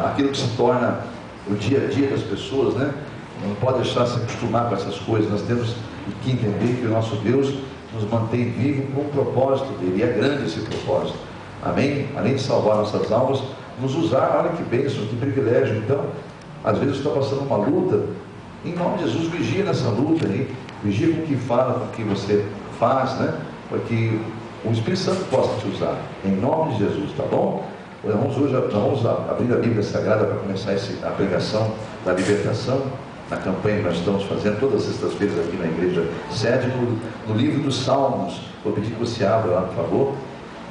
aquilo que se torna o dia a dia das pessoas, né? Não pode deixar se acostumar com essas coisas. Nós temos que entender que o nosso Deus nos mantém vivos com o propósito dele, e é grande esse propósito, amém? Além de salvar nossas almas, nos usar. Olha que bênção, que privilégio. Então, às vezes você está passando uma luta, em nome de Jesus, vigia nessa luta aí, vigia com o que fala, com o que você faz, né? Para que o Espírito Santo possa te usar, em nome de Jesus, tá bom? Vamos abrir a Bíblia Sagrada para começar a pregação da libertação, na campanha que nós estamos fazendo todas as sextas-feiras aqui na igreja sede, no livro dos Salmos. Vou pedir que você abra lá, por favor,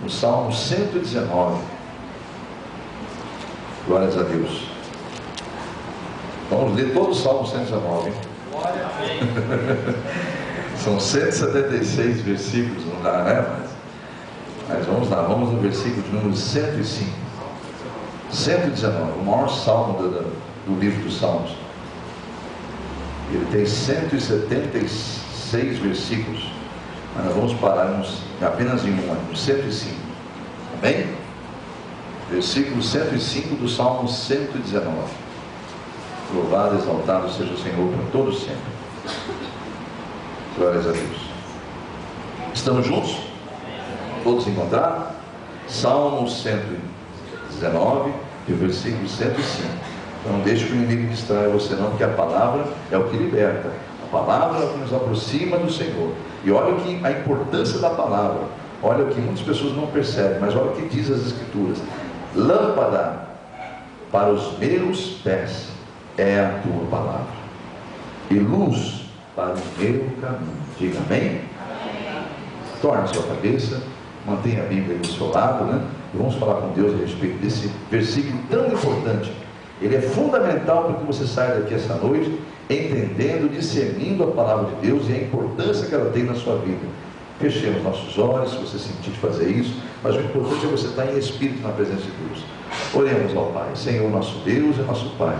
no Salmo 119. Glórias a Deus. Vamos ler todo o Salmo 119. Glória a Deus. São 176 versículos, não dá, né? Mas vamos lá, vamos no versículo de número 105. 119, o maior salmo do livro dos Salmos. Ele tem 176 versículos, mas nós vamos parar apenas em no 105. Amém? Versículo 105 do Salmo 119. Louvado, exaltado seja o Senhor para todos sempre. Glórias a Deus. Estamos juntos? Todos encontraram? Salmo 119, e o versículo 105. Não deixe que o inimigo distraia você não, porque a palavra é o que liberta. A palavra é o que nos aproxima do Senhor. E olha a importância da palavra. Olha o que muitas pessoas não percebem, mas olha o que diz as Escrituras. Lâmpada para os meus pés é a tua palavra, e luz para o meu caminho. Diga amém? Torne a sua cabeça, mantenha a Bíblia do seu lado, né? E vamos falar com Deus a respeito desse versículo tão importante. Ele é fundamental para que você saia daqui essa noite entendendo, discernindo a palavra de Deus e a importância que ela tem na sua vida. Fechemos nossos olhos, se você sentir de fazer isso, mas o importante é você estar em espírito na presença de Deus. Oremos ao Pai. Senhor, nosso Deus e nosso Pai,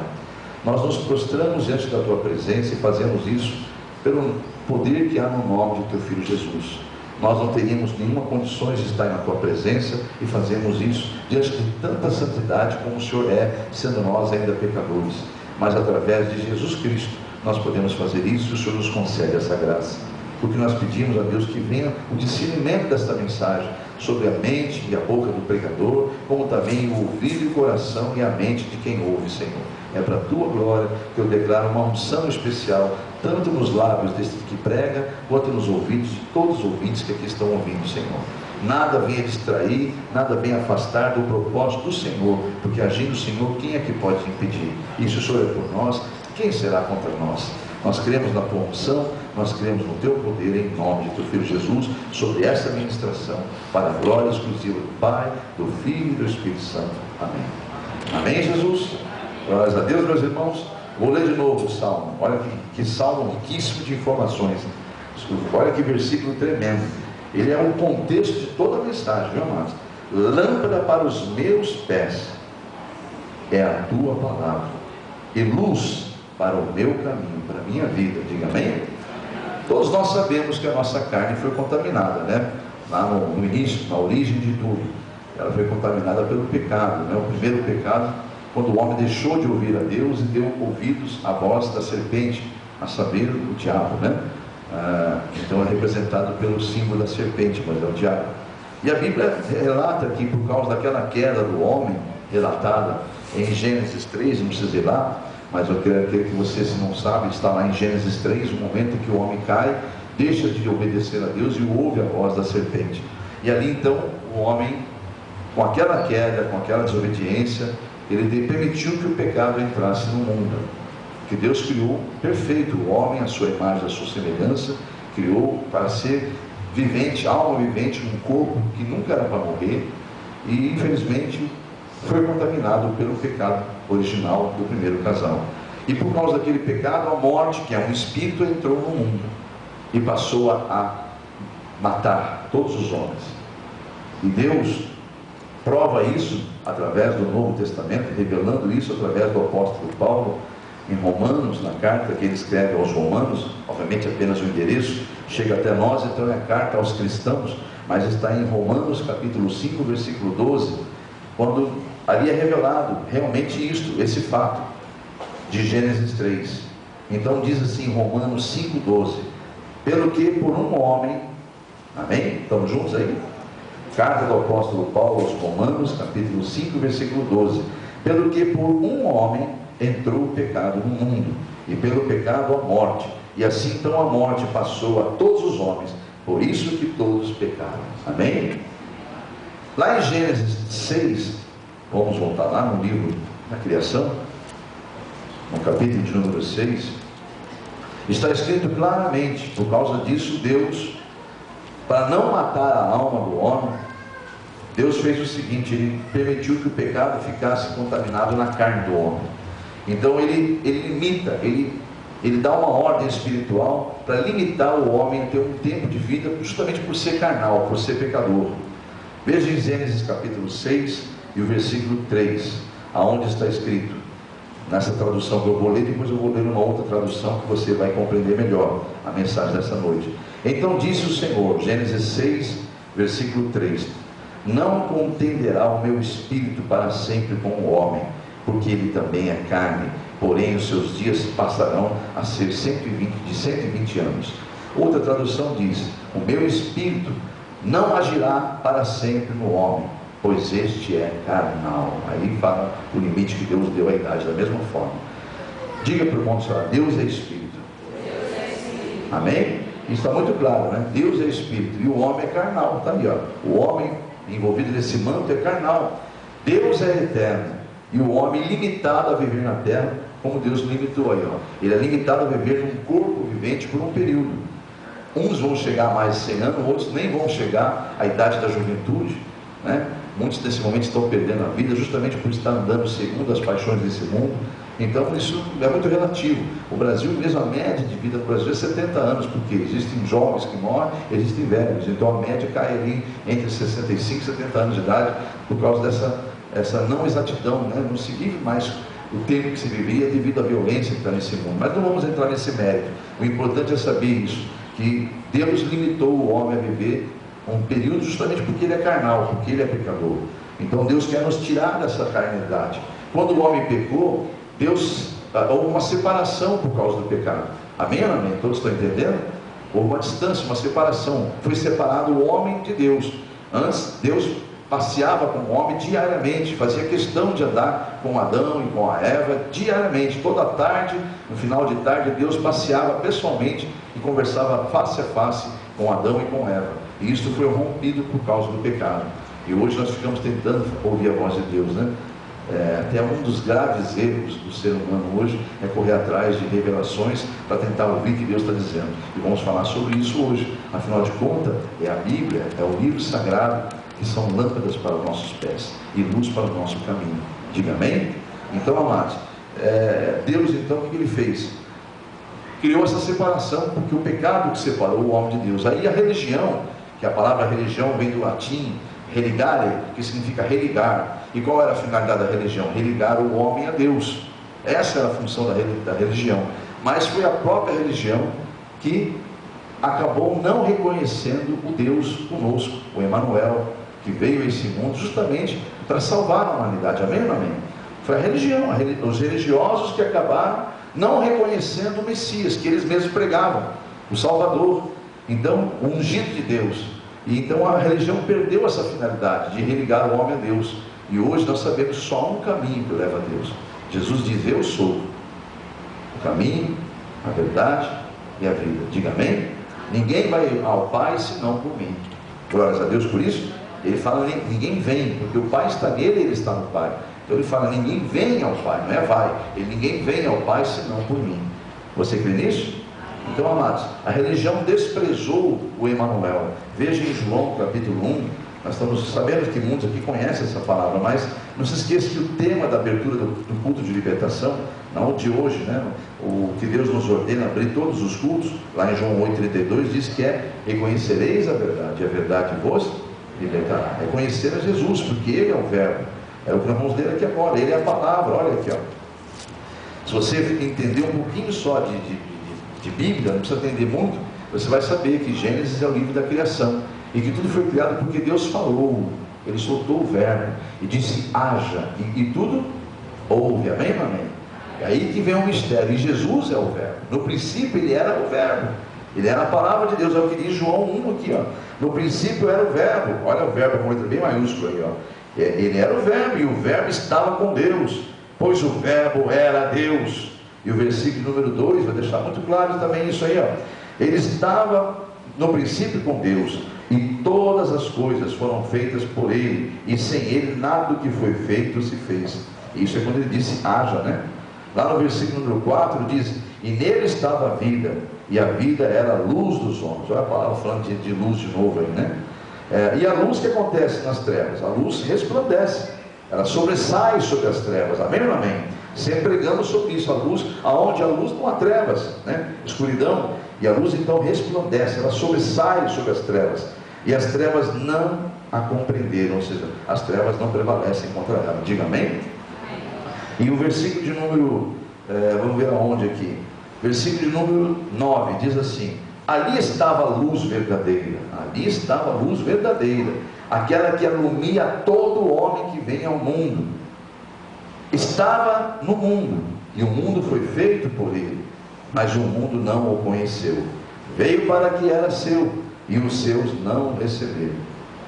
nós nos prostramos diante da tua presença e fazemos isso pelo poder que há no nome de teu Filho Jesus. Nós não teríamos nenhuma condições de estar na tua presença e fazemos isso diante de tanta santidade como o Senhor é, sendo nós ainda pecadores. Mas através de Jesus Cristo nós podemos fazer isso, e o Senhor nos concede essa graça. Porque nós pedimos a Deus que venha o discernimento desta mensagem sobre a mente e a boca do pregador, como também o ouvido e o coração e a mente de quem ouve, Senhor. É para a tua glória que eu declaro uma unção especial, tanto nos lábios deste que prega, quanto nos ouvidos de todos os ouvintes que aqui estão ouvindo, Senhor. Nada venha distrair, nada venha afastar do propósito do Senhor, porque agindo o Senhor, quem é que pode impedir? E se o Senhor é por nós, quem será contra nós? Nós cremos na tua unção, nós cremos no teu poder, em nome de teu Filho Jesus, sobre esta ministração, para a glória exclusiva do Pai, do Filho e do Espírito Santo. Amém. Amém, Jesus? Glórias a Deus, meus irmãos. Vou ler de novo o Salmo. Olha que salmo riquíssimo de informações. Olha que versículo tremendo. Ele é o contexto de toda a mensagem, viu, amados? Lâmpada para os meus pés é a tua palavra, e luz para o meu caminho, para a minha vida. Diga amém? Todos nós sabemos que a nossa carne foi contaminada, né? Lá no início, na origem de tudo, ela foi contaminada pelo pecado, né? O primeiro pecado, quando o homem deixou de ouvir a Deus e deu ouvidos à voz da serpente, a saber, o diabo, né? Então é representado pelo símbolo da serpente, mas é o diabo. E a Bíblia relata que por causa daquela queda do homem, relatada em Gênesis 3, não precisa ir lá, mas eu quero que você, se não sabe, está lá em Gênesis 3, o momento em que o homem cai, deixa de obedecer a Deus e ouve a voz da serpente. E ali então o homem, com aquela queda, com aquela desobediência, ele permitiu que o pecado entrasse no mundo. Que Deus criou perfeito o homem, a sua imagem, a sua semelhança, criou para ser vivente, alma vivente, um corpo que nunca era para morrer, e infelizmente foi contaminado pelo pecado original do primeiro casal. E por causa daquele pecado, a morte, que é um espírito, entrou no mundo e passou a matar todos os homens. E Deus prova isso através do Novo Testamento, revelando isso através do apóstolo Paulo, em Romanos, na carta que ele escreve aos Romanos, obviamente apenas o endereço chega até nós, então é a carta aos cristãos, mas está em Romanos capítulo 5, versículo 12, quando ali é revelado realmente isto, esse fato de Gênesis 3. Então diz assim, Romanos 5,12: pelo que por um homem, amém? Estamos juntos aí? Carta do apóstolo Paulo aos Romanos, capítulo 5, versículo 12: pelo que por um homem entrou o pecado no mundo, e pelo pecado a morte, e assim então a morte passou a todos os homens, por isso que todos pecaram. Amém? Lá em Gênesis 6, vamos voltar lá no livro da criação, no capítulo de número 6, está escrito claramente, por causa disso Deus, para não matar a alma do homem, Deus fez o seguinte: Ele permitiu que o pecado ficasse contaminado na carne do homem. Então Ele limita, Ele dá uma ordem espiritual para limitar o homem a ter um tempo de vida, justamente por ser carnal, por ser pecador. Veja em Gênesis capítulo 6 e o versículo 3, aonde está escrito, nessa tradução que eu vou ler, depois eu vou ler uma outra tradução que você vai compreender melhor a mensagem dessa noite. Então disse o Senhor, Gênesis 6, versículo 3: não contenderá o meu espírito para sempre com o homem, porque ele também é carne, porém os seus dias passarão a ser 120 anos. Outra tradução diz: o meu espírito não agirá para sempre no homem, pois este é carnal. Aí fala o limite que Deus deu à idade, da mesma forma. Diga para o irmão: Deus é espírito. Amém? Isso está muito claro, né? Deus é espírito e o homem é carnal. Está ali, ó. O homem envolvido nesse manto é carnal. Deus é eterno e o homem limitado a viver na terra, como Deus limitou aí, ó. Ele é limitado a viver num corpo vivente por um período. Uns vão chegar a mais de 100 anos, outros nem vão chegar à idade da juventude, né? Muitos nesse momento estão perdendo a vida justamente por estar andando segundo as paixões desse mundo. Então isso é muito relativo. O Brasil, mesmo a média de vida do Brasil é 70 anos, porque existem jovens que morrem, existem velhos. Então a média cai ali entre 65 e 70 anos de idade, por causa dessa não exatidão, né? Não se vive mais o tempo que se vivia devido à violência que está nesse mundo. Mas não vamos entrar nesse mérito. O importante é saber isso, que Deus limitou o homem a viver um período justamente porque ele é carnal, porque ele é pecador. Então Deus quer nos tirar dessa carnalidade. Quando o homem pecou, houve uma separação por causa do pecado. Amém ou amém? Todos estão entendendo? Houve uma distância, uma separação. Foi separado o homem de Deus. Antes, Deus passeava com o homem diariamente, fazia questão de andar com Adão e com a Eva diariamente. Toda tarde, no final de tarde, Deus passeava pessoalmente e conversava face a face com Adão e com Eva. E isso foi rompido por causa do pecado. E hoje nós ficamos tentando ouvir a voz de Deus, né? Até um dos graves erros do ser humano hoje é correr atrás de revelações para tentar ouvir o que Deus está dizendo. E vamos falar sobre isso hoje. Afinal de contas, é a Bíblia, é o livro sagrado, que são lâmpadas para os nossos pés e luz para o nosso caminho. Diga amém? Então, amados, Deus então, o que Ele fez? Criou essa separação, porque o pecado que separou o homem de Deus. Aí a religião, que a palavra religião vem do latim religare, que significa religar. E qual era a finalidade da religião? Religar o homem a Deus. Essa era a função da religião. Mas foi a própria religião que acabou não reconhecendo o Deus conosco, o Emanuel, que veio a esse mundo justamente para salvar a humanidade. Amém ou não amém? Foi a religião, os religiosos que acabaram não reconhecendo o Messias, que eles mesmos pregavam, o Salvador. Então, o ungido de Deus. E então a religião perdeu essa finalidade de religar o homem a Deus. E hoje nós sabemos só um caminho que leva a Deus. Jesus diz: eu sou o caminho, a verdade e a vida. Diga amém? Ninguém vai ao Pai senão por mim. Glórias a Deus por isso. Ele fala: ninguém vem, porque o Pai está nele e ele está no Pai. Então ele fala: ninguém vem ao Pai, não é vai. Ninguém vem ao Pai senão por mim. Você crê nisso? Então, amados, a religião desprezou o Emanuel. Veja em João capítulo 1, nós estamos sabendo que muitos aqui conhecem essa palavra, mas não se esqueça que o tema da abertura do culto de libertação, não de hoje, né? O que Deus nos ordena abrir todos os cultos, lá em João 8,32, diz que reconhecereis a verdade, e a verdade vos libertará. É conhecer a Jesus, porque Ele é o verbo. É o que nós vamos ler aqui agora, Ele é a palavra. Olha aqui, ó. Se você entender um pouquinho só de Bíblia, não precisa entender muito, você vai saber que Gênesis é o livro da criação, e que tudo foi criado porque Deus falou. Ele soltou o verbo e disse: haja, e tudo houve. Amém, amém? E aí que vem um mistério. E Jesus é o verbo. No princípio ele era o verbo, ele era a palavra de Deus. É o que diz João 1 aqui, ó. No princípio era o verbo. Olha o verbo com letra bem maiúscula aí, ó. Ele era o verbo, e o verbo estava com Deus, pois o verbo era Deus. E o versículo número 2 vai deixar muito claro também isso aí, ó. Ele estava no princípio com Deus, e todas as coisas foram feitas por ele, e sem ele nada do que foi feito se fez. Isso é quando ele disse haja, né? Lá no versículo número 4 diz: e nele estava a vida, e a vida era a luz dos homens. Olha a palavra falando de luz de novo aí, né? E a luz que acontece nas trevas, a luz resplandece, ela sobressai sobre as trevas. Amém ou não amém? Sempre pregamos sobre isso. A luz, aonde a luz não há trevas, né? Escuridão. E a luz então resplandece, ela sobressai sobre as trevas, e as trevas não a compreenderam, ou seja, as trevas não prevalecem contra ela. Diga amém? E o versículo de número, vamos ver aonde aqui, versículo de número 9, diz assim: ali estava a luz verdadeira, ali estava a luz verdadeira, aquela que alumia todo homem que vem ao mundo. Estava no mundo, e o mundo foi feito por ele, mas o mundo não o conheceu. Veio para que era seu, e os seus não o receberam.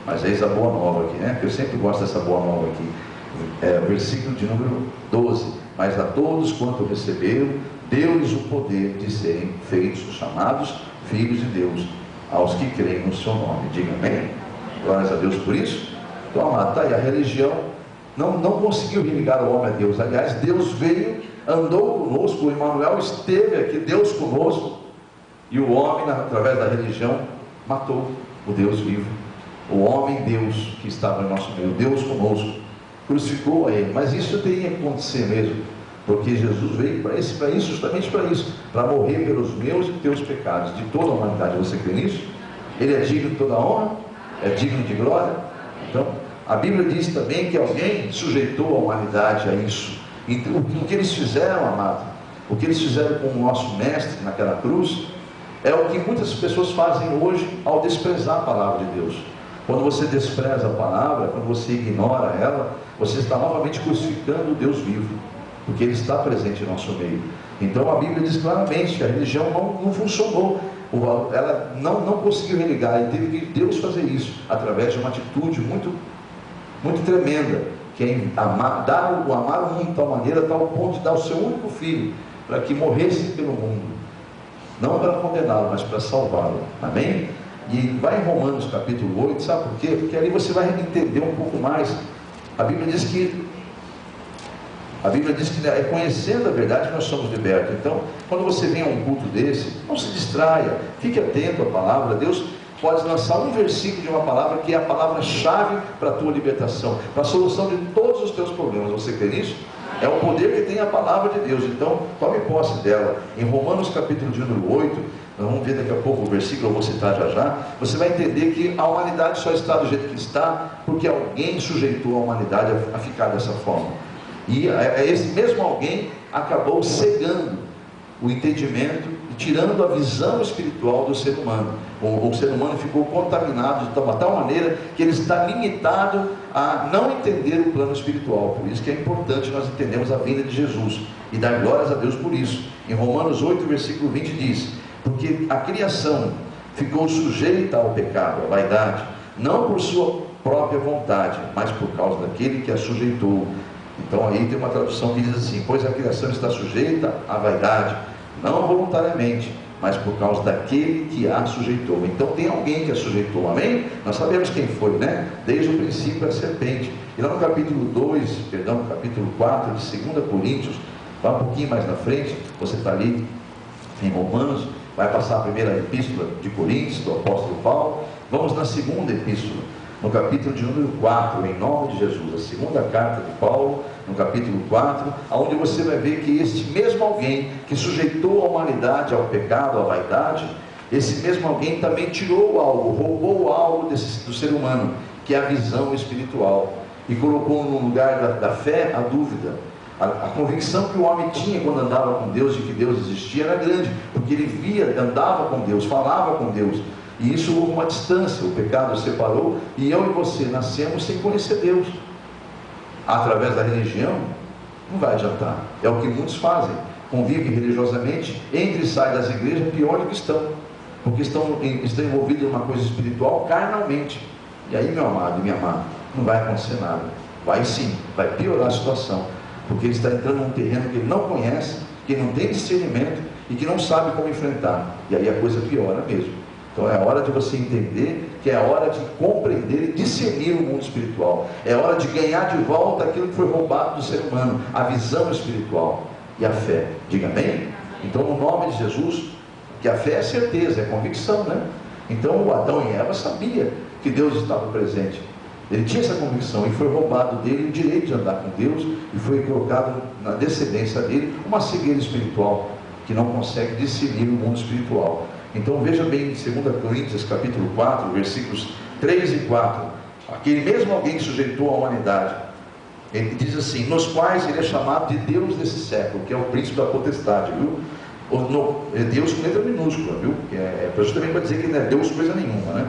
Mas eis a boa nova aqui, né? Eu sempre gosto dessa boa nova aqui. Versículo de número 12: mas a todos quanto receberam, deu-lhes o poder de serem feitos, chamados filhos de Deus, aos que creem no seu nome. Diga amém? Glórias a Deus por isso. Então, amado, está aí, a religião não conseguiu ligar o homem a Deus. Aliás, Deus veio, andou conosco, o Emmanuel esteve aqui, Deus conosco, e o homem, através da religião, matou o Deus vivo, o homem Deus que estava em nosso meio, Deus conosco, crucificou a ele. Mas isso teria que acontecer mesmo, porque Jesus veio para isso, justamente para isso, para morrer pelos meus e teus pecados, de toda a humanidade. Você crê nisso? Ele é digno de toda a honra, é digno de glória. Então, a Bíblia diz também que alguém sujeitou a humanidade a isso. Então, o que eles fizeram, amado, o que eles fizeram com o nosso mestre naquela cruz, é o que muitas pessoas fazem hoje ao desprezar a palavra de Deus. Quando você despreza a palavra, quando você ignora ela, você está novamente crucificando o Deus vivo, porque ele está presente em nosso meio. Então a Bíblia diz claramente que a religião não funcionou, ela não conseguiu religar, e teve que Deus fazer isso através de uma atitude muito tremenda, que é amar o mundo de tal maneira, a tal ponto de dar o seu único filho, para que morresse pelo mundo, não para condená-lo, mas para salvá-lo. Amém? E vai em Romanos capítulo 8, sabe por quê? Porque ali você vai entender um pouco mais. A Bíblia diz que é conhecendo a verdade que nós somos libertos. Então, quando você vem a um culto desse, não se distraia, fique atento à palavra. Deus pode lançar um versículo de uma palavra que é a palavra-chave para a tua libertação, para a solução de todos os teus problemas. Você crê nisso? É o poder que tem a palavra de Deus. Então, tome posse dela. Em Romanos capítulo de número 8, nós vamos ver daqui a pouco o versículo, eu vou citar já. Você vai entender que a humanidade só está do jeito que está porque alguém sujeitou a humanidade a ficar dessa forma. E esse mesmo alguém acabou cegando o entendimento e tirando a visão espiritual do ser humano. O ser humano ficou contaminado de tal maneira que ele está limitado a não entender o plano espiritual. Por isso que é importante nós entendermos a vinda de Jesus e dar glórias a Deus por isso. Em Romanos 8, versículo 20 diz: porque a criação ficou sujeita ao pecado, à vaidade, não por sua própria vontade, mas por causa daquele que a sujeitou. Então aí tem uma tradução que diz assim: pois a criação está sujeita à vaidade, não voluntariamente, mas por causa daquele que a sujeitou. Então tem alguém que a sujeitou, amém? Nós sabemos quem foi, né? Desde o princípio a serpente. E lá no capítulo 4 de 2 Coríntios, vai um pouquinho mais na frente, você está ali em Romanos, vai passar a primeira epístola de Coríntios, do apóstolo Paulo. Vamos na segunda epístola, no capítulo de número 4, em nome de Jesus, a segunda carta de Paulo, no capítulo 4, onde você vai ver que este mesmo alguém que sujeitou a humanidade ao pecado, à vaidade, esse mesmo alguém também tirou algo, roubou algo do ser humano, que é a visão espiritual, e colocou no lugar da fé a dúvida. A convicção que o homem tinha quando andava com Deus, de que Deus existia, era grande, porque ele via, andava com Deus, falava com Deus, E isso houve uma distância, o pecado separou, e eu e você nascemos sem conhecer Deus. Através da religião, não vai adiantar. É o que muitos fazem. Convivem religiosamente, entra e sai das igrejas, pior do que estão. Porque estão envolvidos em uma coisa espiritual carnalmente. E aí, meu amado e minha amada, não vai acontecer nada. Vai sim, vai piorar a situação. Porque ele está entrando num terreno que ele não conhece, que não tem discernimento e que não sabe como enfrentar. E aí a coisa piora mesmo. Então é hora de você entender que é hora de compreender e discernir o mundo espiritual. É hora de ganhar de volta aquilo que foi roubado do ser humano, a visão espiritual e a fé. Diga amém? Então, no nome de Jesus, que a fé é certeza, é convicção, né? Então o Adão e Eva sabia que Deus estava presente. Ele tinha essa convicção e foi roubado dele o direito de andar com Deus, e foi colocado na descendência dele uma cegueira espiritual, que não consegue discernir o mundo espiritual. Então veja bem em 2 Coríntios capítulo 4, versículos 3 e 4, aquele mesmo alguém que sujeitou a humanidade, ele diz assim: nos quais ele é chamado de Deus desse século, que é o príncipe da potestade, viu? É Deus com letra minúscula, viu? Justamente para dizer que não é Deus coisa nenhuma, né?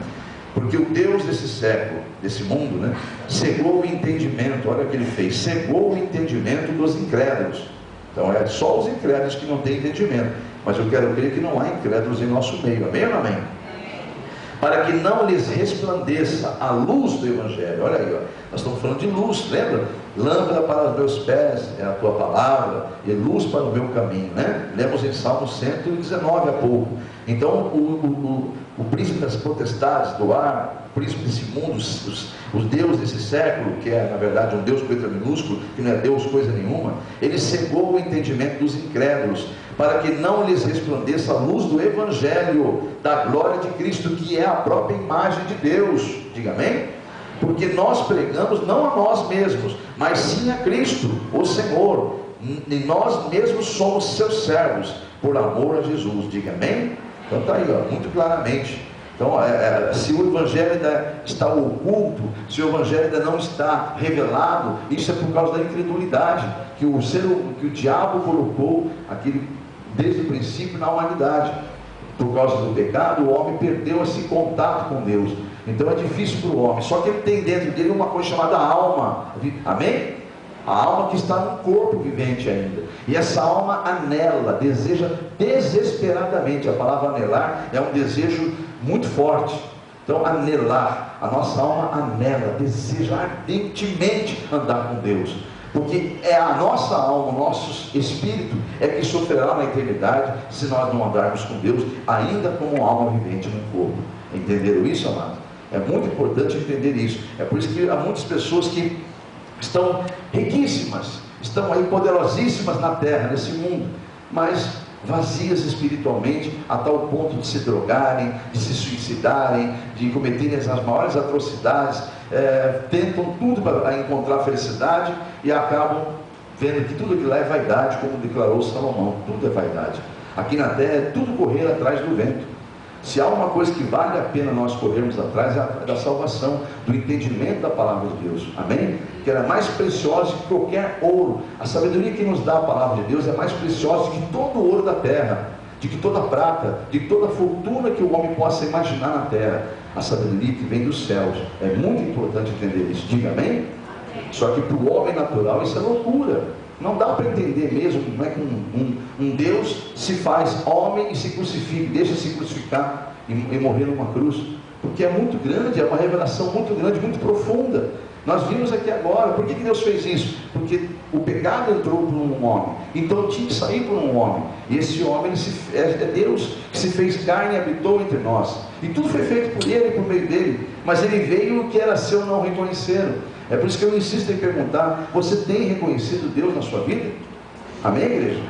Porque o Deus desse século, desse mundo, né, cegou o entendimento. Olha o que ele fez: cegou o entendimento dos incrédulos. Então é só os incrédulos que não têm entendimento, mas eu quero crer que não há incrédulos em nosso meio. Amém ou não amém? Para que não lhes resplandeça a luz do Evangelho. Olha aí, ó. Nós estamos falando de luz, lembra? Lâmpada para os meus pés é a tua palavra, e luz para o meu caminho, né? Lemos em Salmo 119 há pouco. Então o príncipe das potestades do ar, o príncipe desse mundo, os deuses desse século, que é na verdade um Deus com letra minúsculo, que não é Deus coisa nenhuma, ele cegou o entendimento dos incrédulos, para que não lhes resplandeça a luz do Evangelho da glória de Cristo, que é a própria imagem de Deus. Diga amém? Porque nós pregamos não a nós mesmos, mas sim a Cristo, o Senhor, e nós mesmos somos seus servos, por amor a Jesus. Diga amém? Então está aí, ó, muito claramente. Então, se o Evangelho ainda está oculto, se o Evangelho ainda não está revelado, isso é por causa da incredulidade que o diabo colocou desde o princípio na humanidade. Por causa do pecado, o homem perdeu esse contato com Deus. Então é difícil para o homem. Só que ele tem dentro dele uma coisa chamada alma. Amém? A alma que está no corpo vivente ainda. E essa alma anela, deseja desesperadamente. A palavra anelar é um desejo muito forte. Então anelar, a nossa alma anela, deseja ardentemente andar com Deus. Porque é a nossa alma, o nosso espírito é que sofrerá na eternidade se nós não andarmos com Deus, ainda como alma vivente no corpo. Entenderam isso, amado? É muito importante entender isso. É por isso que há muitas pessoas que estão riquíssimas, estão aí poderosíssimas na terra, nesse mundo, mas vazias espiritualmente, a tal ponto de se drogarem, de se suicidarem, de cometerem as maiores atrocidades, tentam tudo para encontrar felicidade e acabam vendo que tudo aquilo é vaidade, como declarou Salomão. Tudo é vaidade. Aqui na terra é tudo correr atrás do vento. Se há uma coisa que vale a pena nós corrermos atrás, é a da salvação, do entendimento da palavra de Deus. Amém? Que ela é mais preciosa que qualquer ouro. A sabedoria que nos dá a palavra de Deus é mais preciosa que todo o ouro da terra, de que toda prata, de toda a fortuna que o homem possa imaginar na terra. A sabedoria que vem dos céus. É muito importante entender isso. Diga amém? Só que para o homem natural isso é loucura. Não dá para entender mesmo como é que um Deus se faz homem e se crucifica, deixa se crucificar e morrer numa cruz, porque é muito grande, é uma revelação muito grande, muito profunda. Nós vimos aqui agora. Por que Deus fez isso? Porque o pecado entrou por um homem, então tinha que sair por um homem, e esse homem é Deus que se fez carne e habitou entre nós, e tudo foi feito por ele, por meio dele, mas ele veio e o que era seu não reconheceram. É por isso que eu insisto em perguntar: você tem reconhecido Deus na sua vida? Amém, igreja?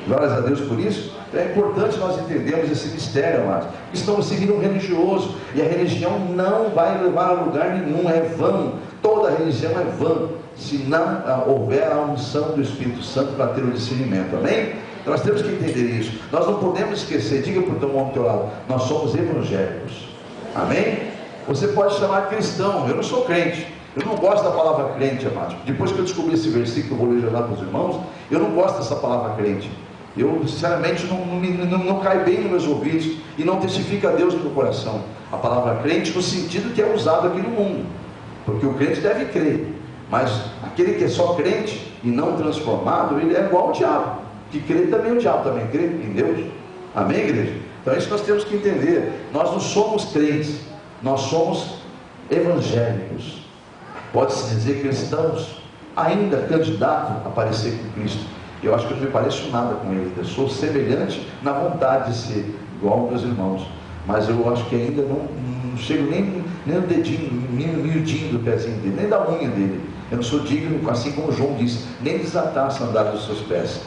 Glórias a Deus por isso. É importante nós entendermos esse mistério, amados. Estamos seguindo um religioso, e a religião não vai levar a lugar nenhum, é vã. Toda religião é vã, se não houver a unção do Espírito Santo para ter o discernimento. Amém? Então nós temos que entender isso. Nós não podemos esquecer. Diga para o teu irmão do teu lado: nós somos evangélicos. Amém? Você pode chamar cristão. Eu não sou crente. Eu não gosto da palavra crente, amados. Depois que eu descobri esse versículo, eu vou ler lá para os irmãos, eu não gosto dessa palavra crente. Eu sinceramente não cai bem nos meus ouvidos e não testifica a Deus no meu coração. A palavra crente no sentido que é usado aqui no mundo, porque o crente deve crer, mas aquele que é só crente e não transformado, ele é igual ao diabo, que crê também, o diabo também crê em Deus. Amém, igreja? Então é isso que nós temos que entender. Nós não somos crentes, nós somos evangélicos. Pode-se dizer cristãos, ainda candidato a parecer com Cristo. Eu acho que eu não me pareço nada com ele, eu sou semelhante na vontade de ser igual aos meus irmãos, mas eu acho que ainda não chego nem no dedinho, nem no miudinho do pezinho dele, nem da unha dele. Eu não sou digno, assim como João disse, nem desatar a sandália dos seus pés.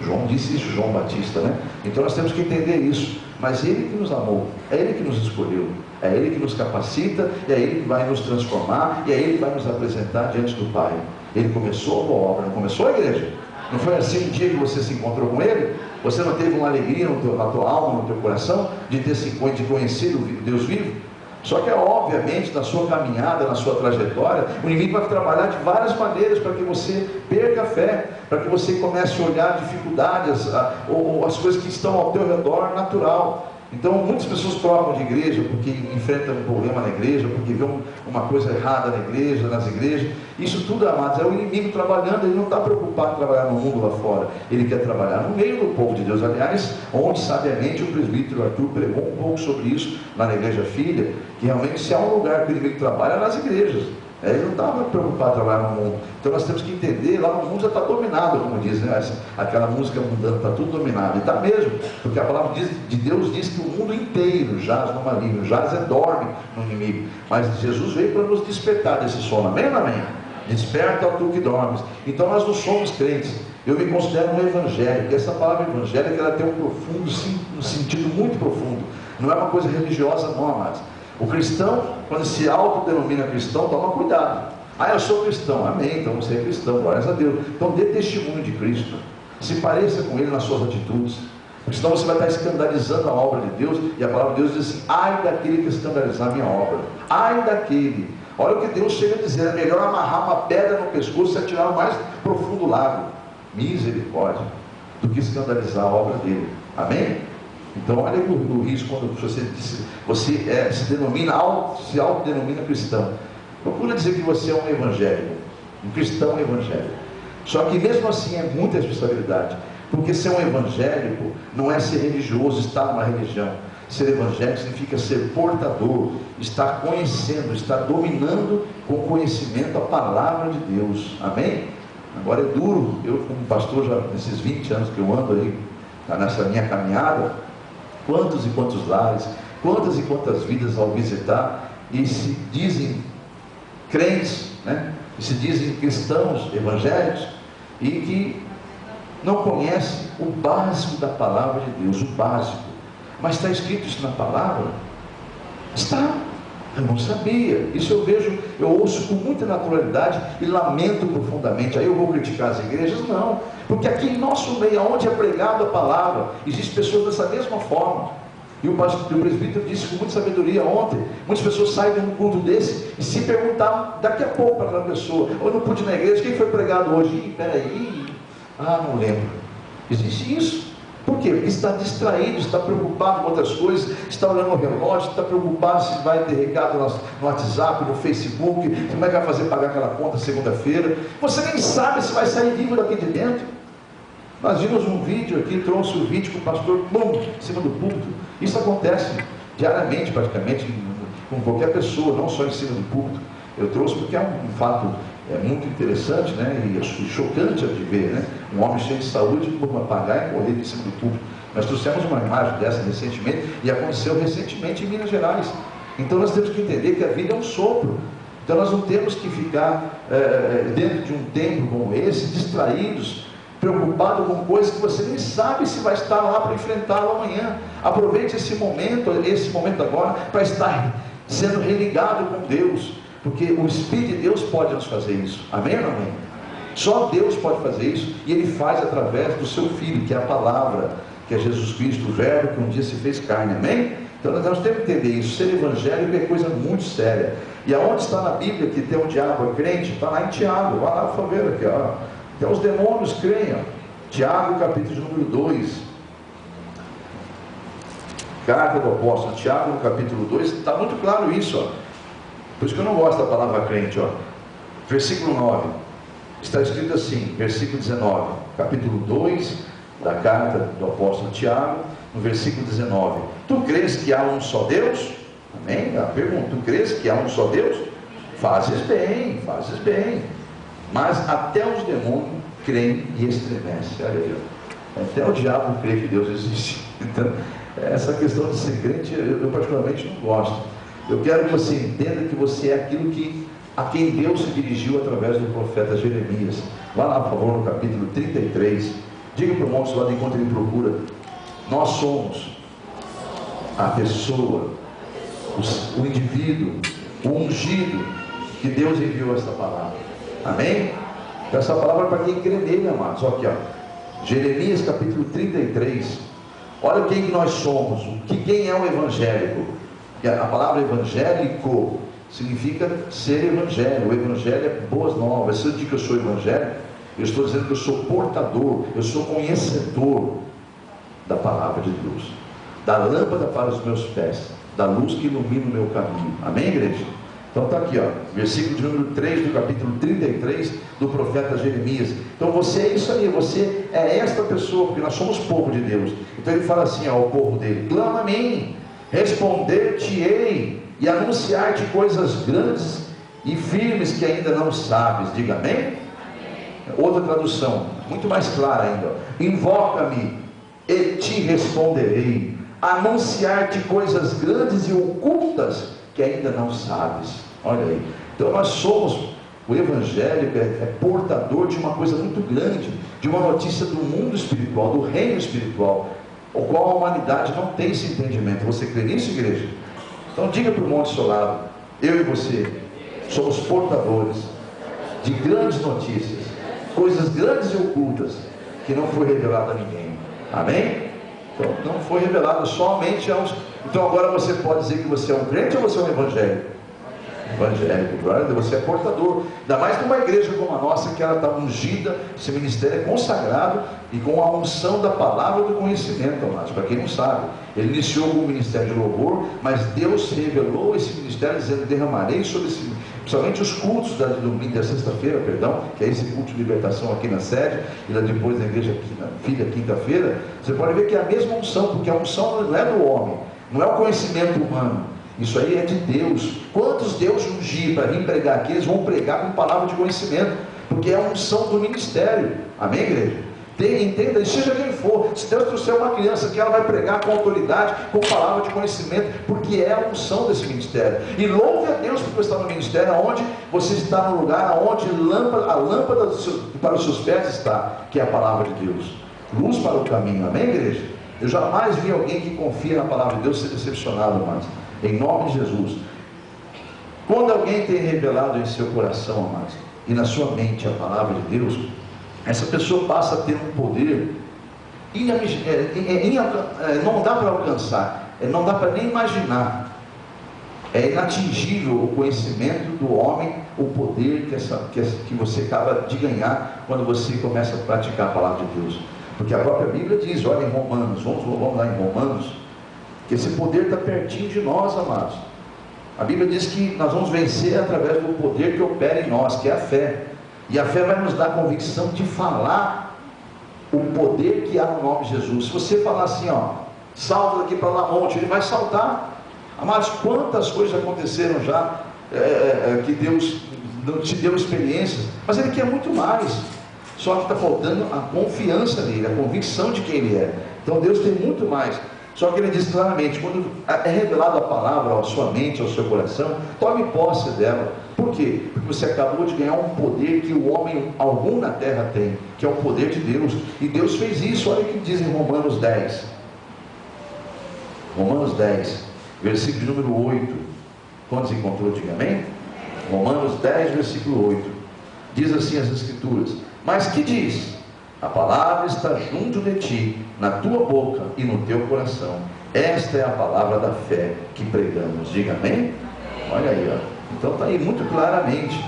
João disse isso, João Batista, né? Então nós temos que entender isso. Mas Ele que nos amou, é Ele que nos escolheu, é Ele que nos capacita, é Ele que vai nos transformar, e é Ele que vai nos apresentar diante do Pai. Ele começou a boa obra, não começou a igreja? Não foi assim um dia que você se encontrou com Ele? Você não teve uma alegria na tua alma, no teu coração, de conhecer o Deus vivo? Só que obviamente na sua caminhada, na sua trajetória, o inimigo vai trabalhar de várias maneiras para que você perca a fé, para que você comece a olhar dificuldades ou as coisas que estão ao teu redor natural. Então muitas pessoas trocam de igreja porque enfrentam um problema na igreja, porque vê uma coisa errada na igreja, nas igrejas. Isso tudo, amados, é o inimigo trabalhando. Ele não está preocupado em trabalhar no mundo lá fora, ele quer trabalhar no meio do povo de Deus. Aliás, onde sabiamente o presbítero Arthur pregou um pouco sobre isso lá na igreja filha, que realmente se há um lugar que o inimigo trabalha é nas igrejas. Ele não estava preocupado em trabalhar no mundo. Então nós temos que entender, lá no mundo já está dominado, como diz, né? Aquela música mundana, está tudo dominado. E está mesmo, porque a palavra de Deus diz que o mundo inteiro jaz no maligno, jaz dorme no inimigo. Mas Jesus veio para nos despertar desse sono. Amém ou não amém? Desperta tu que dormes. Então nós não somos crentes. Eu me considero um evangélico. E essa palavra evangélica, ela tem um sentido muito profundo. Não é uma coisa religiosa não, amados. O cristão, quando se autodenomina cristão, toma cuidado. Eu sou cristão. Amém, então você é cristão, glórias a Deus. Então dê testemunho de Cristo, se pareça com Ele nas suas atitudes, porque senão você vai estar escandalizando a obra de Deus. E a palavra de Deus diz assim: ai daquele que escandalizar a minha obra, ai daquele. Olha o que Deus chega a dizer: é melhor amarrar uma pedra no pescoço e atirar no mais profundo lago, misericórdia, do que escandalizar a obra dele. Amém? Então olha o risco quando você se autodenomina cristão. Procura dizer que você é um evangélico, um cristão evangélico. Só que mesmo assim é muita responsabilidade, porque ser um evangélico não é ser religioso, estar numa religião. Ser evangélico significa ser portador, estar conhecendo, estar dominando com conhecimento a palavra de Deus. Amém? Agora é duro, eu como pastor já nesses 20 anos que eu ando aí, nessa minha caminhada, quantos e quantos lares, quantas e quantas vidas ao visitar, e se dizem crentes, né? E se dizem cristãos evangélicos, e que não conhecem o básico da palavra de Deus, o básico. Mas está escrito isso na palavra? Está. Eu não sabia. Isso eu vejo, eu ouço com muita naturalidade e lamento profundamente. Aí eu vou criticar as igrejas? Não, porque aqui em nosso meio, onde é pregado a palavra, existem pessoas dessa mesma forma. E o presbítero disse com muita sabedoria ontem: muitas pessoas saem de um culto desse e se perguntavam daqui a pouco para aquela pessoa: eu não pude ir na igreja, quem foi pregado hoje? Peraí, não lembro. Existe isso. Por quê? Porque está distraído, está preocupado com outras coisas, está olhando o relógio, está preocupado se vai ter recado no WhatsApp, no Facebook, como é que vai fazer pagar aquela conta segunda-feira. Você nem sabe se vai sair vivo daqui de dentro. Nós vimos um vídeo aqui, trouxe o vídeo com o pastor, em cima do púlpito. Isso acontece diariamente, praticamente, com qualquer pessoa, não só em cima do púlpito. Eu trouxe porque é um fato muito interessante, né? E chocante de ver, né? Um homem cheio de saúde por apagar e morrer em cima do púlpito. Nós trouxemos uma imagem dessa recentemente, e aconteceu recentemente em Minas Gerais. Então nós temos que entender que a vida é um sopro. Então nós não temos que ficar dentro de um tempo como esse, distraídos, preocupado com coisas que você nem sabe se vai estar lá para enfrentá-lo amanhã. Aproveite esse momento agora, para estar sendo religado com Deus, porque o Espírito de Deus pode nos fazer isso. Amém ou não amém? Só Deus pode fazer isso, e Ele faz através do seu Filho, que é a palavra, que é Jesus Cristo, o Verbo que um dia se fez carne. Amém? Então nós temos que entender isso. Ser evangélico é coisa muito séria. E aonde está na Bíblia que tem o diabo é crente? Está lá em Tiago. Vai lá, por favor, aqui, ó. Até os demônios creem, ó. Tiago, capítulo número 2. Carta do apóstolo Tiago, no capítulo 2, está muito claro isso, ó. Por isso que eu não gosto da palavra crente, ó. Versículo 9, está escrito assim, versículo 19, capítulo 2 da carta do apóstolo Tiago, no versículo 19: tu crês que há um só Deus? Amém? A pergunta: tu crês que há um só Deus? Fazes bem, fazes bem. Mas até os demônios creem e estremecem. Olha aí, ó. Até o diabo crê que Deus existe. Então, essa questão de ser crente, eu particularmente não gosto. Eu quero que você entenda que você é aquilo a quem Deus se dirigiu através do profeta Jeremias. Vá lá, por favor, no capítulo 33. Diga para o irmão do lado enquanto ele procura. Nós somos a pessoa, o indivíduo, o ungido que Deus enviou esta palavra. Amém? Então, essa palavra é para quem crê nele, amados. Olha aqui, ó. Jeremias capítulo 33. Olha quem que nós somos. Quem é o evangélico? A palavra evangélico significa ser evangelho. O evangelho é boas novas. Se eu digo que eu sou evangélico, eu estou dizendo que eu sou portador, eu sou conhecedor da palavra de Deus, da lâmpada para os meus pés, da luz que ilumina o meu caminho. Amém, igreja? Então está aqui, ó, versículo de número 3 do capítulo 33 do profeta Jeremias. Então você é isso aí, você é esta pessoa, porque nós somos povo de Deus. Então ele fala assim, ó, ao povo dele: clama a mim, responder-te-ei e anunciar-te coisas grandes e firmes que ainda não sabes. Diga amém? Amém. Outra tradução, muito mais clara ainda: invoca-me e te responderei, anunciar-te coisas grandes e ocultas que ainda não sabes. Olha aí. Então nós somos, o evangélico é portador de uma coisa muito grande, de uma notícia do mundo espiritual, do reino espiritual, o qual a humanidade não tem esse entendimento. Você crê nisso, igreja? Então diga para o irmão do seu lado: eu e você somos portadores de grandes notícias, coisas grandes e ocultas que não foi revelado a ninguém. Amém? Então não foi revelado somente aos... Então agora você pode dizer que você é um crente ou você é um evangélico? Evangélico, glória a Deus. Você é portador, ainda mais numa igreja como a nossa, que ela está ungida, esse ministério é consagrado e com a unção da palavra do conhecimento, amados. Para quem não sabe, ele iniciou com o ministério de louvor, mas Deus revelou esse ministério dizendo: derramarei sobre esse, principalmente os cultos da domingo, da sexta-feira, perdão, que é esse culto de libertação aqui na sede, e lá depois na igreja filha, quinta-feira. Você pode ver que é a mesma unção, porque a unção não é do homem, não é o conhecimento humano, isso aí é de Deus. Quantos Deus ungir para vir pregar aqui, eles vão pregar com palavra de conhecimento, porque é a unção do ministério. Amém, igreja? Entenda, seja quem for, se Deus trouxer uma criança que ela vai pregar com autoridade, com palavra de conhecimento, porque é a unção desse ministério. E louve a Deus porque você está no ministério, onde você está no lugar onde a lâmpada para os seus pés está, que é a palavra de Deus, luz para o caminho. Amém, igreja? Eu jamais vi alguém que confia na palavra de Deus ser decepcionado, amados, em nome de Jesus. Quando alguém tem revelado em seu coração, amados, e na sua mente a palavra de Deus, essa pessoa passa a ter um poder não dá para alcançar, não dá para nem imaginar. É inatingível o conhecimento do homem, o poder que você acaba de ganhar quando você começa a praticar a palavra de Deus. Porque a própria Bíblia diz, olha em Romanos, vamos lá em Romanos, que esse poder está pertinho de nós, amados. A Bíblia diz que nós vamos vencer através do poder que opera em nós, que é a fé. E a fé vai nos dar a convicção de falar o poder que há no nome de Jesus. Se você falar assim, ó, salta daqui para lá monte, ele vai saltar. Mas quantas coisas aconteceram já, que Deus não te deu experiências, mas Ele quer muito mais. Só que está faltando a confiança nele, a convicção de quem Ele é. Então Deus tem muito mais. Só que Ele diz claramente, quando é revelada a palavra à sua mente, ao seu coração, tome posse dela. Por quê? Porque você acabou de ganhar um poder que o homem algum na terra tem, que é o poder de Deus. E Deus fez isso. Olha o que diz em Romanos 10. Romanos 10, versículo de número 8. Quantos encontrou? Diga amém. Romanos 10, versículo 8. Diz assim as Escrituras: mas que diz? A palavra está junto de ti, na tua boca e no teu coração. Esta é a palavra da fé que pregamos. Diga amém. Olha aí, ó. Então está aí muito claramente.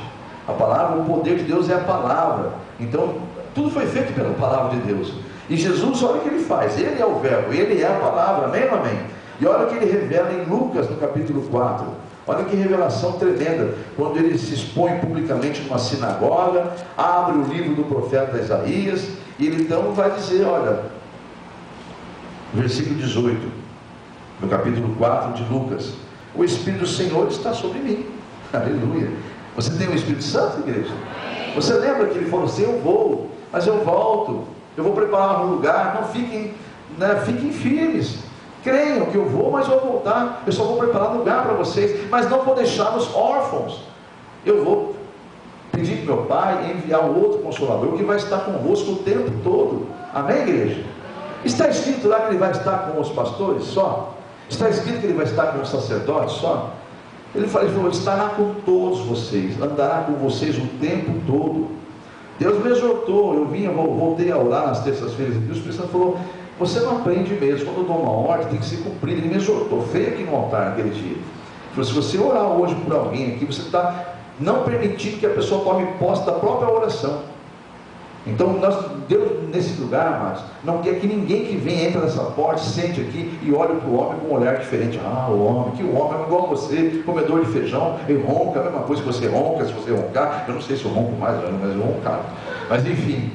A palavra, o poder de Deus é a palavra. Então tudo foi feito pela palavra de Deus. E Jesus, olha o que Ele faz. Ele é o verbo, Ele é a palavra. Amém ou amém? E olha o que ele revela em Lucas, no capítulo 4. Olha que revelação tremenda, quando ele se expõe publicamente numa sinagoga, abre o livro do profeta Isaías, e ele então vai dizer, olha, versículo 18, no capítulo 4 de Lucas: o Espírito do Senhor está sobre mim. Aleluia. Você tem o Espírito Santo, igreja? Você lembra que ele falou assim: eu vou, mas eu volto, eu vou preparar um lugar. Não fiquem, fiquem firmes, creiam que eu vou, mas eu vou voltar. Eu só vou preparar um lugar para vocês, mas não vou deixá-los órfãos. Eu vou pedir para meu Pai enviar o outro Consolador, que vai estar convosco o tempo todo. Amém, igreja? Está escrito lá que ele vai estar com os pastores só? Está escrito que ele vai estar com os sacerdotes só? Ele falou, estará com todos vocês, andará com vocês o tempo todo. Deus me exortou, voltei a orar nas terças-feiras aqui, o Espírito Santo falou: você não aprende mesmo, quando eu dou uma ordem tem que ser cumprida. Ele me exortou, feio aqui no altar naquele dia. Ele falou: se você orar hoje por alguém aqui, você está não permitindo que a pessoa tome posse da própria oração. Então Deus nesse lugar, amados, não quer que ninguém que vem, entra nessa porta, sente aqui e olhe para o homem com um olhar diferente. O homem é igual a você, comedor de feijão, ele ronca, a mesma coisa que você ronca. Se você roncar, eu não sei se eu ronco mais, mas eu roncar. Mas enfim,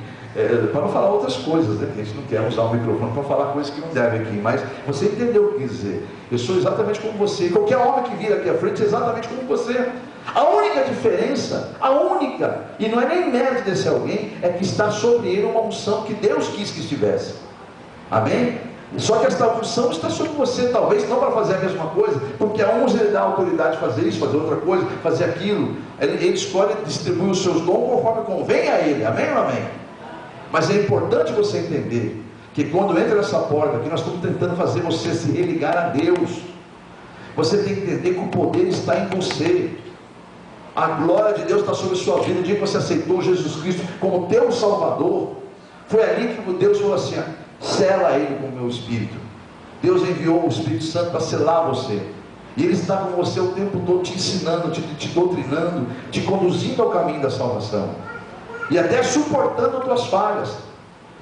para não falar outras coisas, né? A gente não quer usar o microfone para falar coisas que não deve aqui, mas você entendeu o que quis dizer. Eu sou exatamente como você, qualquer homem que vir aqui à frente é exatamente como você. A única diferença, e não é nem mérito desse alguém, é que está sobre ele uma unção que Deus quis que estivesse. Amém? Só que esta unção está sobre você, talvez não para fazer a mesma coisa, porque a uns ele dá a autoridade de fazer isso, fazer outra coisa, fazer aquilo. Ele escolhe distribuir os seus dons conforme convém a ele. Amém ou amém? Mas é importante você entender que quando entra nessa porta aqui, nós estamos tentando fazer você se religar a Deus. Você tem que entender que o poder está em você. A glória de Deus está sobre a sua vida. O dia que você aceitou Jesus Cristo como teu Salvador, foi ali que Deus falou assim: sela ele com o meu Espírito. Deus enviou o Espírito Santo para selar você, e Ele está com você o tempo todo, te ensinando, te doutrinando, te conduzindo ao caminho da salvação, e até suportando tuas falhas,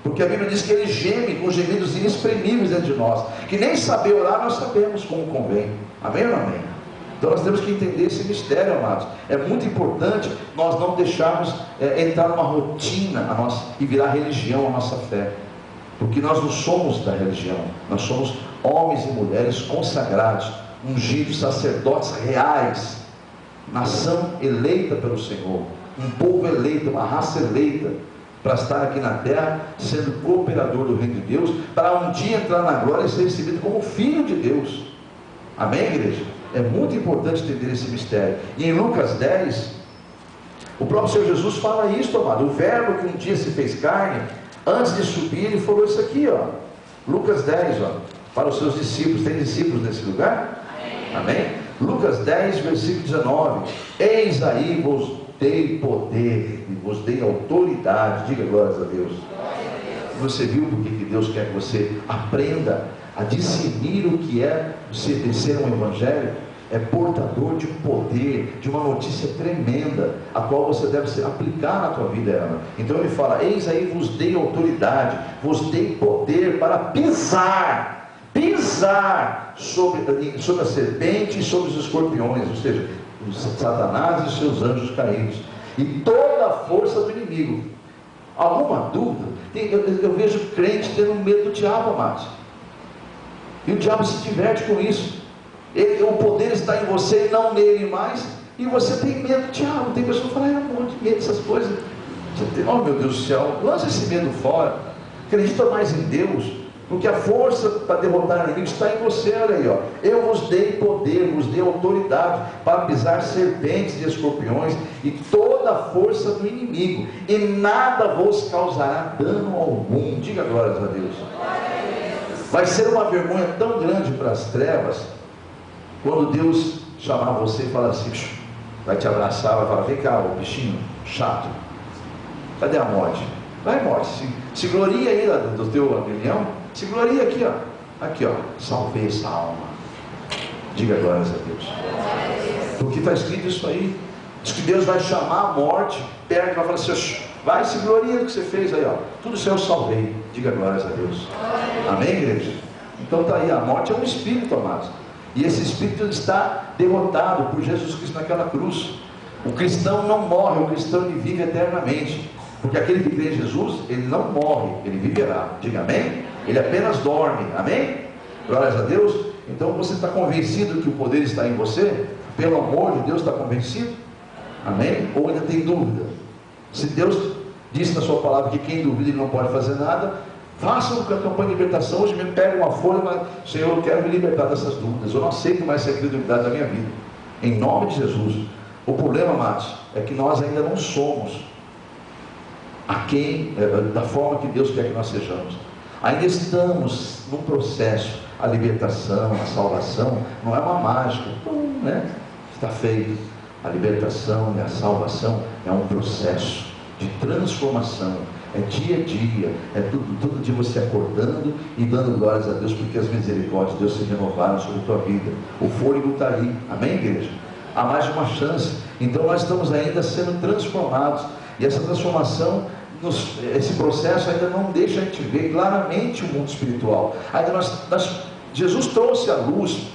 porque a Bíblia diz que Ele geme com gemidos inexprimíveis dentro de nós, que nem saber orar nós sabemos como convém. Amém ou não amém? Então nós temos que entender esse mistério, amados. É muito importante nós não deixarmos entrar numa rotina e virar religião a nossa fé, porque nós não somos da religião, nós somos homens e mulheres consagrados, ungidos, sacerdotes reais, nação eleita pelo Senhor, um povo eleito, uma raça eleita, para estar aqui na terra, sendo cooperador do reino de Deus, para um dia entrar na glória e ser recebido como filho de Deus. Amém, igreja? É muito importante entender esse mistério. E em Lucas 10, o próprio Senhor Jesus fala isso, amado. O verbo que um dia se fez carne, antes de subir, ele falou isso aqui, ó. Lucas 10, ó, para os seus discípulos. Tem discípulos nesse lugar? Amém? Lucas 10, versículo 19: eis aí vos dei poder e vos dei autoridade. Diga glórias a Deus. Você viu porque que Deus quer que você aprenda a discernir o que é ser um evangelho? É portador de um poder, de uma notícia tremenda, a qual você deve aplicar na tua vida. Então ele fala: eis aí vos dei autoridade, vos dei poder para pisar sobre a serpente e sobre os escorpiões, ou seja, os Satanás e os seus anjos caídos, e toda a força do inimigo. Alguma dúvida? Eu vejo crente tendo medo do diabo, amados. E o diabo se diverte com isso. O poder está em você e não nele mais. E você tem medo do diabo. Tem pessoas que falam: eu não de medo dessas coisas. Oh meu Deus do céu, lança esse medo fora. Acredita mais em Deus, porque a força para derrotar o inimigo está em você. Olha aí, ó. Eu vos dei poder, vos dei autoridade para pisar serpentes e escorpiões e toda a força do inimigo, e nada vos causará dano algum. Diga glórias a Deus. Vai ser uma vergonha tão grande para as trevas, quando Deus chamar você e falar assim, vai te abraçar, vai falar: vem cá, ô bichinho chato, cadê a morte? Vai, morte, se gloria aí do teu aguilhão, se gloria aqui, ó, salvei essa alma. Diga glórias a Deus. Porque está escrito isso aí. Diz que Deus vai chamar a morte perto, vai falar assim: vai, se gloria do que você fez aí, ó, tudo isso eu salvei. Diga glórias a Deus. Amém, igreja? Então está aí, a morte é um espírito, amados. E esse espírito está derrotado por Jesus Cristo naquela cruz. O cristão não morre, o cristão ele vive eternamente. Porque aquele que crê em Jesus, ele não morre, ele viverá. Diga amém? Ele apenas dorme, amém? Glórias a Deus. Então você está convencido que o poder está em você? Pelo amor de Deus, está convencido? Amém? Ou ainda tem dúvida? Se Deus disse na sua palavra que quem duvida ele não pode fazer nada, façam a campanha de libertação. Hoje mesmo pega uma folha e fala: Senhor, eu quero me libertar dessas dúvidas, eu não aceito mais essa credulidade da minha vida, em nome de Jesus. O problema, amados, é que nós ainda não somos da forma que Deus quer que nós sejamos. Ainda estamos num processo. A libertação, a salvação não é uma mágica, né? Está feito. A libertação e a salvação é um processo de transformação. É dia a dia, é todo dia você acordando e dando glórias a Deus, porque as misericórdias de Deus se renovaram sobre a tua vida. O fôlego está aí, amém, igreja? Há mais de uma chance. Então nós estamos ainda sendo transformados, e essa transformação, esse processo ainda não deixa a gente ver claramente o mundo espiritual. Ainda Jesus trouxe a luz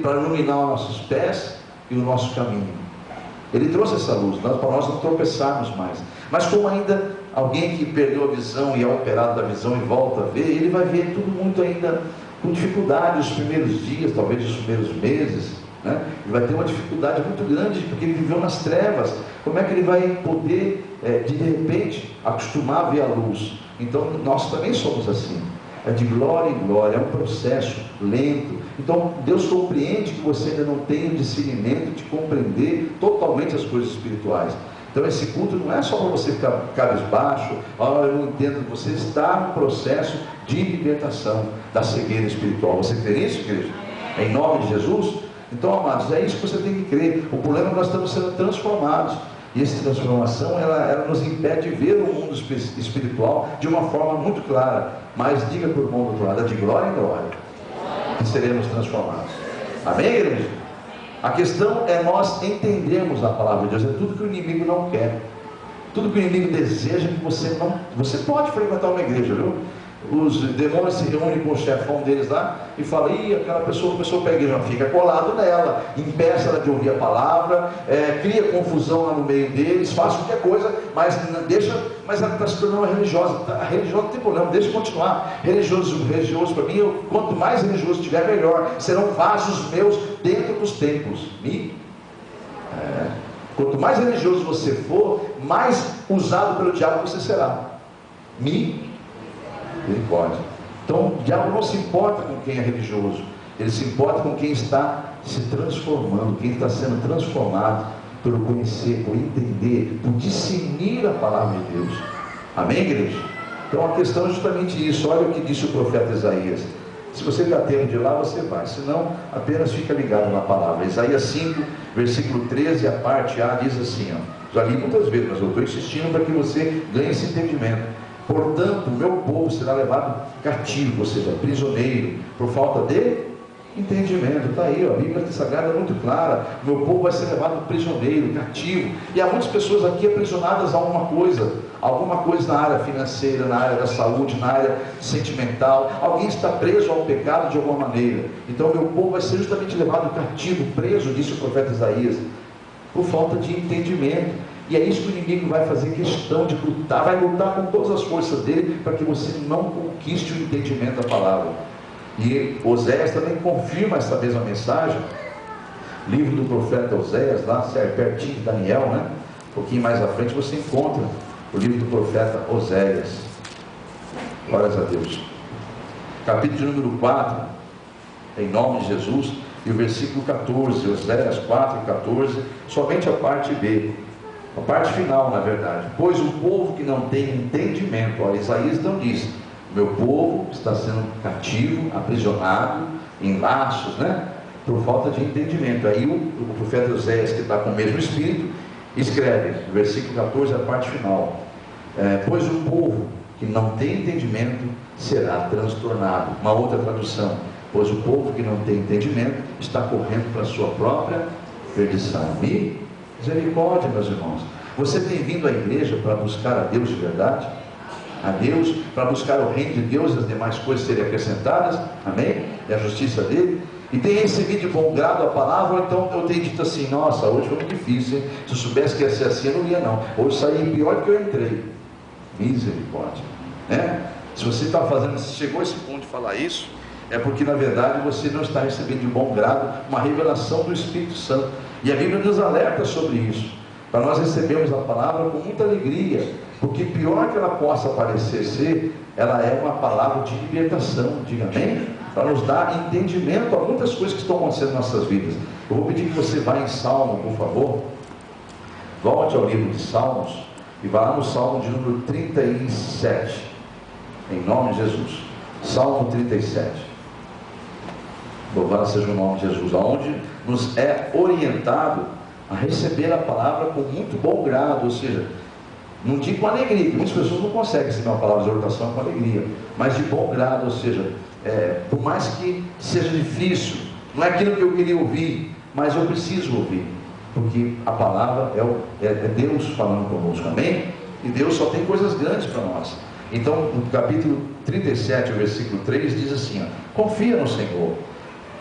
para iluminar os nossos pés e o nosso caminho. Ele trouxe essa luz para nós não tropeçarmos mais. Mas como ainda alguém que perdeu a visão e é operado da visão e volta a ver, ele vai ver tudo muito ainda com dificuldade os primeiros dias, talvez os primeiros meses, né? Ele vai ter uma dificuldade muito grande, porque ele viveu nas trevas. Como é que ele vai poder de repente acostumar a ver a luz? Então nós também somos assim, é de glória em glória, é um processo lento. Então Deus compreende que você ainda não tem o discernimento de compreender totalmente as coisas espirituais. Então esse culto não é só para você ficar cabisbaixo: eu não entendo. Você está no processo de libertação da cegueira espiritual. Você crê nisso, igreja? Em nome de Jesus? Então, amados, é isso que você tem que crer. O problema é que nós estamos sendo transformados, e essa transformação ela nos impede de ver o mundo espiritual de uma forma muito clara. Mas diga para o irmão do outro lado: é de glória em glória que seremos transformados. Amém, igreja? A questão é nós entendermos a palavra de Deus. É tudo que o inimigo não quer, tudo que o inimigo deseja que você não. Você pode frequentar uma igreja, viu? Os demônios se reúnem com o chefão deles lá e falam: aquela pessoa começou a pegar a igreja, fica colado nela, impeça ela de ouvir a palavra, cria confusão lá no meio deles, faz qualquer coisa, mas ela está se tornando religiosa. A religiosa não tem problema, deixa continuar. Religioso para mim, quanto mais religioso tiver, melhor. Serão vasos meus dentro dos templos. Quanto mais religioso você for, mais usado pelo diabo você será. Ele pode. Então o diabo não se importa com quem é religioso, ele se importa com quem está se transformando, quem está sendo transformado por conhecer, por entender, por discernir a palavra de Deus. Amém, igreja? Então a questão é justamente isso. Olha o que disse o profeta Isaías. Se você dá tempo de ir lá, você vai, senão apenas fica ligado na palavra. Isaías 5, versículo 13, a parte A, diz assim, já li muitas vezes, mas eu estou insistindo para que você ganhe esse entendimento. Portanto, o meu povo será levado cativo, ou seja, prisioneiro, por falta de entendimento. Está aí, a Bíblia Sagrada é muito clara: o meu povo vai ser levado prisioneiro, cativo. E há muitas pessoas aqui aprisionadas a alguma coisa na área financeira, na área da saúde, na área sentimental. Alguém está preso ao pecado de alguma maneira. Então o meu povo vai ser justamente levado cativo, preso, disse o profeta Isaías, por falta de entendimento. E é isso que o inimigo vai fazer questão de lutar, vai lutar com todas as forças dele para que você não conquiste o entendimento da palavra. E Oséias também confirma essa mesma mensagem. Livro do profeta Oséias, lá pertinho de Daniel, né? Um pouquinho mais à frente você encontra o livro do profeta Oséias. Glórias a Deus. Capítulo número 4, em nome de Jesus, e o versículo 14, Oséias 4 e 14, somente a parte B. A parte final, na verdade: pois o povo que não tem entendimento, olha, Isaías então diz: meu povo está sendo cativo, aprisionado, em laços, né? Por falta de entendimento. Aí o profeta Oséias, que está com o mesmo espírito, escreve, no versículo 14, a parte final: pois o povo que não tem entendimento será transtornado. Uma outra tradução: pois o povo que não tem entendimento está correndo para a sua própria perdição. Misericórdia, meus irmãos. Você tem vindo à igreja para buscar a Deus de verdade? a Deus, para buscar o reino de Deus e as demais coisas serem acrescentadas, amém? É a justiça dele. E tem recebido de bom grado a palavra, então eu tenho dito assim, nossa, hoje foi muito difícil, hein? Se eu soubesse que ia ser assim, eu não ia não. Hoje saí pior do que eu entrei. Misericórdia, né? Se você está fazendo, se chegou a esse ponto de falar isso, é porque na verdade você não está recebendo de bom grado uma revelação do Espírito Santo. E a Bíblia nos alerta sobre isso, para nós recebermos a palavra com muita alegria, porque pior que ela possa parecer ser, ela é uma palavra de libertação, diga amém? Para nos dar entendimento a muitas coisas que estão acontecendo em nossas vidas. Eu vou pedir que você vá em Salmo, por favor. Volte ao livro de Salmos e vá lá no Salmo de número 37, em nome de Jesus. Salmo 37. Louvado seja o nome de Jesus, aonde nos é orientado a receber a palavra com muito bom grado, ou seja, não digo com alegria, porque muitas pessoas não conseguem receber uma palavra de exortação com alegria, mas de bom grado, ou seja, por mais que seja difícil, não é aquilo que eu queria ouvir, mas eu preciso ouvir, porque a palavra é Deus falando conosco, amém? E Deus só tem coisas grandes para nós. Então, no capítulo 37, versículo 3, diz assim, ó, confia no Senhor,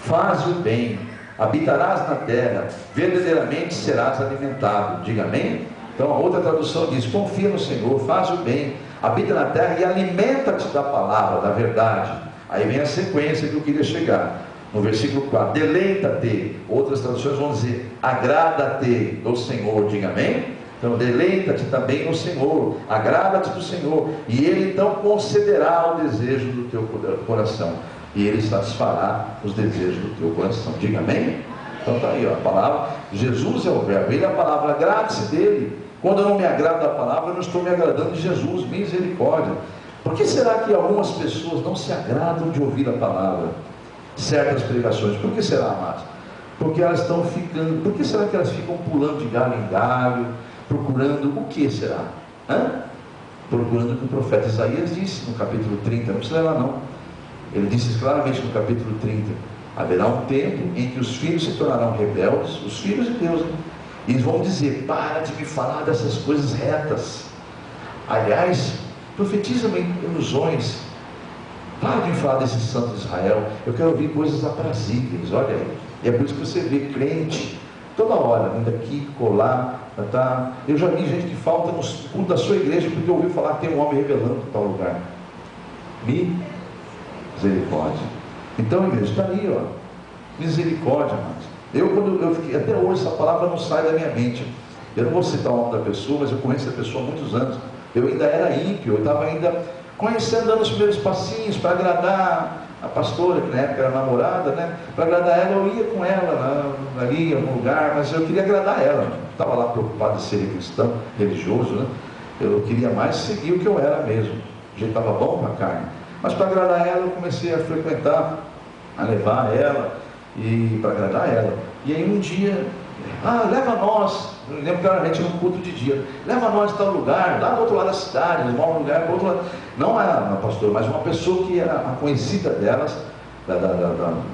faz o bem, habitarás na terra, verdadeiramente serás alimentado, diga amém? Então a outra tradução diz, confia no Senhor, faz o bem, habita na terra e alimenta-te da palavra, da verdade. Aí vem a sequência que eu queria chegar, no versículo 4, deleita-te, outras traduções vão dizer, agrada-te do Senhor, diga amém? Então deleita-te também no Senhor, agrada-te do Senhor, e Ele então concederá o desejo do teu coração, e Ele satisfará os desejos do teu coração, diga amém? Então está aí, ó, a palavra, Jesus é o verbo, Ele é a palavra, agrade-se dEle. Quando eu não me agrado da palavra, eu não estou me agradando de Jesus, misericórdia. Por que será que algumas pessoas não se agradam de ouvir a palavra? Certas pregações, por que será, amados? Porque elas estão ficando, por que será que elas ficam pulando de galho em galho, procurando o que será? Procurando o que o profeta Isaías disse no capítulo 30, não precisa ler lá não. Ele disse claramente no capítulo 30, haverá um tempo em que os filhos se tornarão rebeldes, os filhos de Deus, né? E eles vão dizer, para de me falar dessas coisas retas. Aliás, profetiza-me ilusões. Para de me falar desse santo de Israel. Eu quero ouvir coisas aprazíveis, olha aí. E é por isso que você vê crente toda hora, vindo aqui, colar, tá? Eu já vi gente que falta no culto da sua igreja porque ouviu falar que tem um homem revelando em tal lugar. Misericórdia. Então, igreja, está aí, ó. Misericórdia, mas quando eu fiquei, até hoje essa palavra não sai da minha mente. Eu não vou citar o nome da pessoa, mas eu conheço a pessoa há muitos anos. Eu ainda era ímpio, eu estava ainda conhecendo, dando os primeiros passinhos para agradar a pastora, que na época era namorada, né? Para agradar ela, eu ia com ela ali em algum lugar, mas eu queria agradar ela. Não estava lá preocupado em ser cristão, religioso, né? Eu queria mais seguir o que eu era mesmo. O jeito estava bom para a carne. Mas para agradar ela, eu comecei a frequentar, a levar ela, e para agradar ela. E aí um dia, leva nós, eu lembro que a gente era um culto de dia, leva nós a tal lugar, lá do outro lado da cidade, eles moram num lugar do outro lado, não a pastora, mas uma pessoa que era a conhecida delas,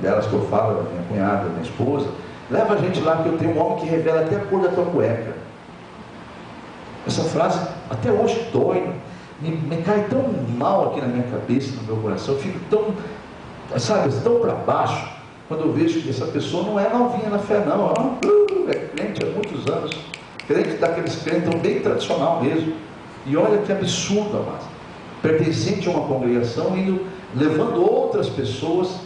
delas que eu falo, da minha cunhada, da minha esposa, leva a gente lá que eu tenho um homem que revela até a cor da tua cueca. Essa frase até hoje dói, me cai tão mal aqui na minha cabeça, no meu coração, eu fico tão, tão para baixo, quando eu vejo que essa pessoa não é novinha na fé não, é crente há muitos anos, crente daqueles crentes tão bem tradicional mesmo, e olha que absurdo, amado, pertencente a uma congregação, indo, levando outras pessoas,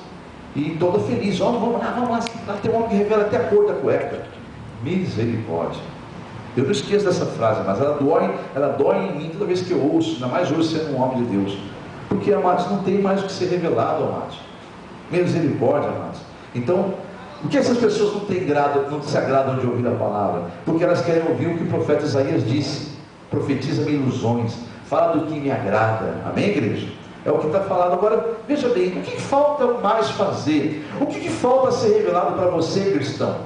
e toda feliz, vamos lá tem um homem que revela até a cor da cueca, misericórdia. Eu não esqueço dessa frase, mas ela dói em mim toda vez que eu ouço, ainda mais hoje sendo um homem de Deus, porque, amados, não tem mais o que ser revelado, amados, misericórdia, amados. Então, por que essas pessoas não se agradam de ouvir a palavra? Porque elas querem ouvir o que o profeta Isaías disse, profetiza-me ilusões, fala do que me agrada, amém, igreja? É o que está falado. Agora, veja bem, o que falta mais fazer? O que falta ser revelado para você, cristão?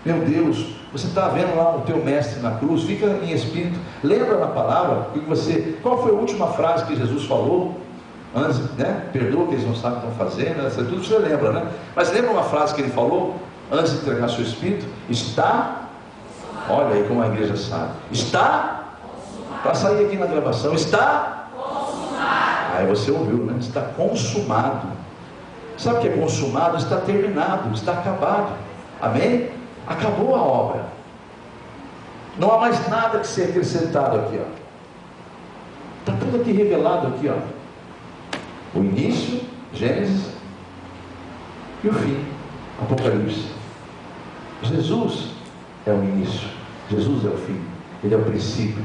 Meu Deus, você está vendo lá o teu mestre na cruz, fica em espírito, lembra na palavra, qual foi a última frase que Jesus falou? Antes, né? Perdoa que eles não sabem o que estão fazendo, né? Tudo você lembra, né? Mas lembra uma frase que ele falou, antes de entregar seu espírito? Olha aí como a igreja sabe, para sair aqui na gravação, está Aí você ouviu, né? Está consumado. Sabe o que é consumado? Está terminado, está acabado. Amém? Acabou a obra. Não há mais nada que ser acrescentado aqui, ó. Está tudo aqui revelado aqui, ó. O início, Gênesis, e o fim, Apocalipse. Jesus é o início, Jesus é o fim, Ele é o princípio,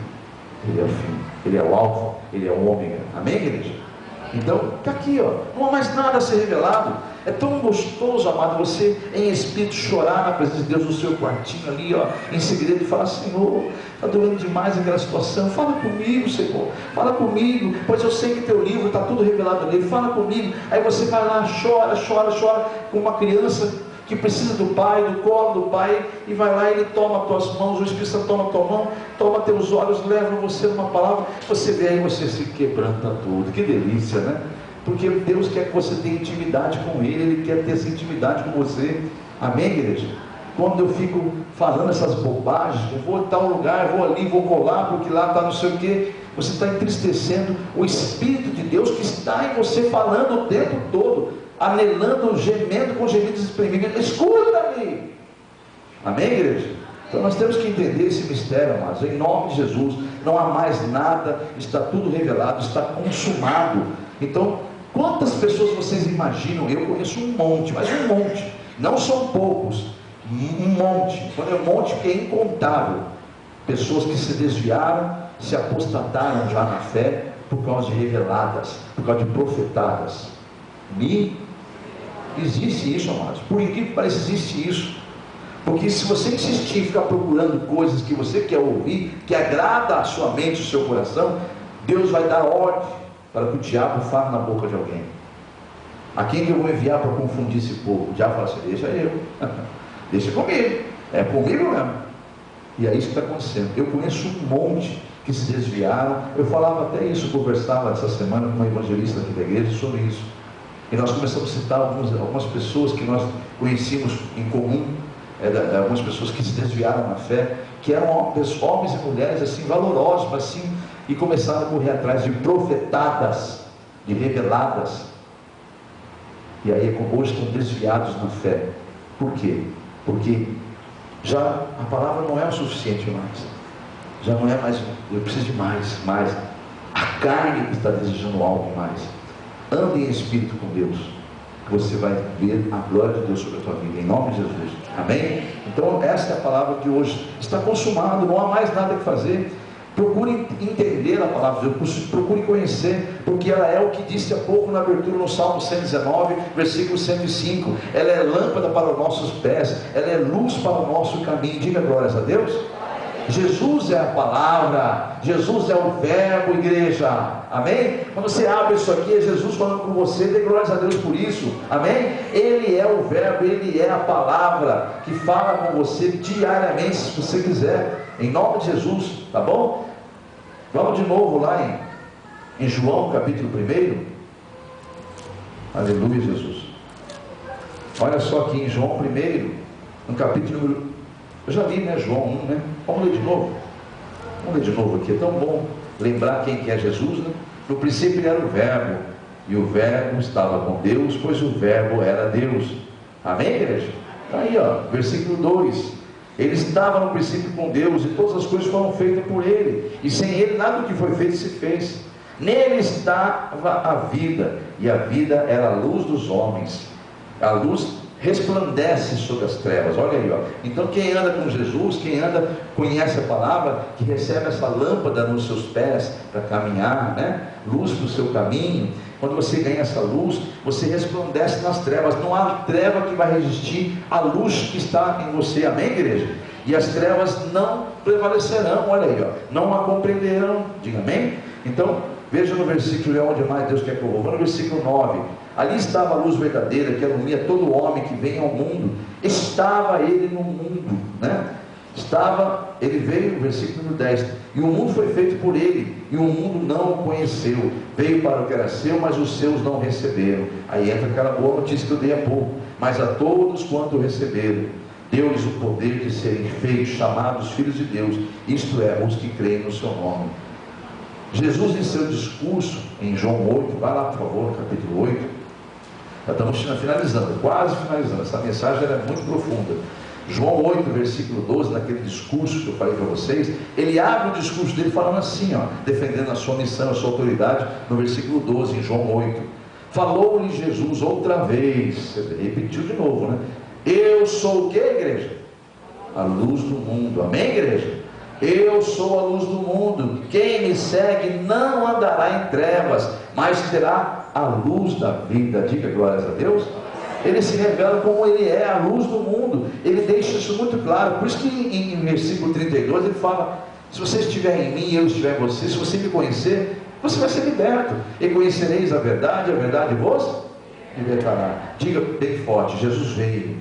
Ele é o fim, Ele é o alfa, Ele é o ômega. Amém, igreja? Então, está aqui, ó. Não há mais nada a ser revelado. É tão gostoso, amado, você em espírito chorar na presença de Deus no seu quartinho ali, ó, em segredo, e falar: Senhor, está doendo demais aquela situação, fala comigo, Senhor, fala comigo, pois eu sei que teu livro está tudo revelado nele, fala comigo. Aí você vai lá, chora, chora, chora, como uma criança que precisa do pai, do colo do pai, e vai lá, ele toma as tuas mãos, o Espírito Santo toma a tua mão, toma teus olhos, leva você numa palavra, você vê aí, você se quebranta tudo. Que delícia, né? Porque Deus quer que você tenha intimidade com Ele, Ele quer ter essa intimidade com você. Amém, igreja? Quando eu fico falando essas bobagens, eu vou a tal lugar, eu vou ali, vou colar, porque lá está não sei o que, você está entristecendo o Espírito de Deus que está em você, falando o tempo todo, anelando, gemendo com gemidos espremidos. Escuta-me! Amém, igreja? Então nós temos que entender esse mistério, amados, em nome de Jesus. Não há mais nada, está tudo revelado, está consumado. Então, quantas pessoas vocês imaginam? Eu conheço um monte, mas um monte, não são poucos, um monte. Quando é um monte, que é incontável, pessoas que se desviaram, se apostataram já na fé, por causa de reveladas, por causa de profetadas. E existe isso, amados, por incrível que pareça, existe isso. Porque se você insistir em ficar procurando coisas que você quer ouvir, que agrada a sua mente, o seu coração, Deus vai dar ordem para que o diabo fale na boca de alguém. A quem que eu vou enviar para confundir esse povo? O diabo fala assim: deixa eu, deixa comigo, é comigo mesmo. E é isso que está acontecendo. Eu conheço um monte que se desviaram. Eu falava até isso, conversava essa semana com uma evangelista aqui da igreja sobre isso. E nós começamos a citar algumas pessoas que nós conhecíamos em comum, algumas pessoas que se desviaram na fé, que eram homens e mulheres assim valorosos, mas assim, e começaram a correr atrás de profetadas, de reveladas, e aí hoje estão desviados na fé. Por quê? Porque já a palavra não é o suficiente mais, já não é mais, eu preciso de mais, a carne está desejando algo mais. Ande em espírito com Deus, que você vai ver a glória de Deus sobre a tua vida, em nome de Jesus. Amém? Então essa é a palavra de hoje. Está consumado, não há mais nada que fazer. Procure entender a palavra de Deus, procure conhecer, porque ela é o que disse há pouco na abertura no Salmo 119, versículo 105. Ela é lâmpada para os nossos pés, ela é luz para o nosso caminho. Diga glórias a Deus. Jesus é a palavra, Jesus é o verbo, igreja. Amém? Quando você abre isso aqui, é Jesus falando com você. Dê glórias a Deus por isso. Amém? Ele é o verbo, Ele é a palavra que fala com você diariamente, se você quiser, em nome de Jesus, tá bom? Vamos de novo lá em João capítulo 1. Aleluia, Jesus. Olha só aqui em João 1, no capítulo número, eu já li, né, João 1, né? Vamos ler de novo. Vamos ler de novo aqui. É tão bom lembrar quem que é Jesus, né? No princípio ele era o verbo, e o verbo estava com Deus, pois o verbo era Deus. Amém, igreja? Está aí, ó, versículo 2. Ele estava no princípio com Deus, e todas as coisas foram feitas por Ele, e sem Ele nada do que foi feito se fez. Nele estava a vida, e a vida era a luz dos homens. A luz resplandece sobre as trevas. Olha aí, ó. Então quem anda com Jesus, quem anda, conhece a palavra, que recebe essa lâmpada nos seus pés para caminhar, né? Luz para o seu caminho. Quando você ganha essa luz, você resplandece nas trevas. Não há treva que vai resistir à luz que está em você. Amém, igreja? E as trevas não prevalecerão. Olha aí, ó. Não a compreenderão. Diga amém? Então veja no versículo, é onde mais Deus quer que eu vou. No versículo 9. Ali estava a luz verdadeira, que ilumina todo homem que vem ao mundo. Estava ele no mundo, né? Ele veio, versículo número 10. E o mundo foi feito por ele, e o mundo não o conheceu. Veio para o que era seu, mas os seus não receberam. Aí entra aquela boa notícia que eu dei há pouco. Mas a todos quanto receberam, deu-lhes o poder de serem feitos, chamados filhos de Deus. Isto é, os que creem no seu nome. Jesus, em seu discurso, em João 8, vai lá por favor, capítulo 8, já estamos finalizando, quase finalizando, essa mensagem é muito profunda. João 8, versículo 12, naquele discurso que eu falei para vocês, ele abre o discurso dele falando assim, defendendo a sua missão, a sua autoridade, no versículo 12, em João 8. Falou-lhe Jesus outra vez, repetiu de novo, né? Eu sou o que, igreja? A luz do mundo, amém, igreja? Eu sou a luz do mundo, quem me segue não andará em trevas, mas terá a luz da vida. Diga glórias a Deus. Ele se revela como ele é, a luz do mundo. Ele deixa isso muito claro. Por isso que em versículo 32 ele fala: se você estiver em mim e eu estiver em você, se você me conhecer, você vai ser liberto, e conhecereis a verdade vos libertará. Diga bem forte: Jesus veio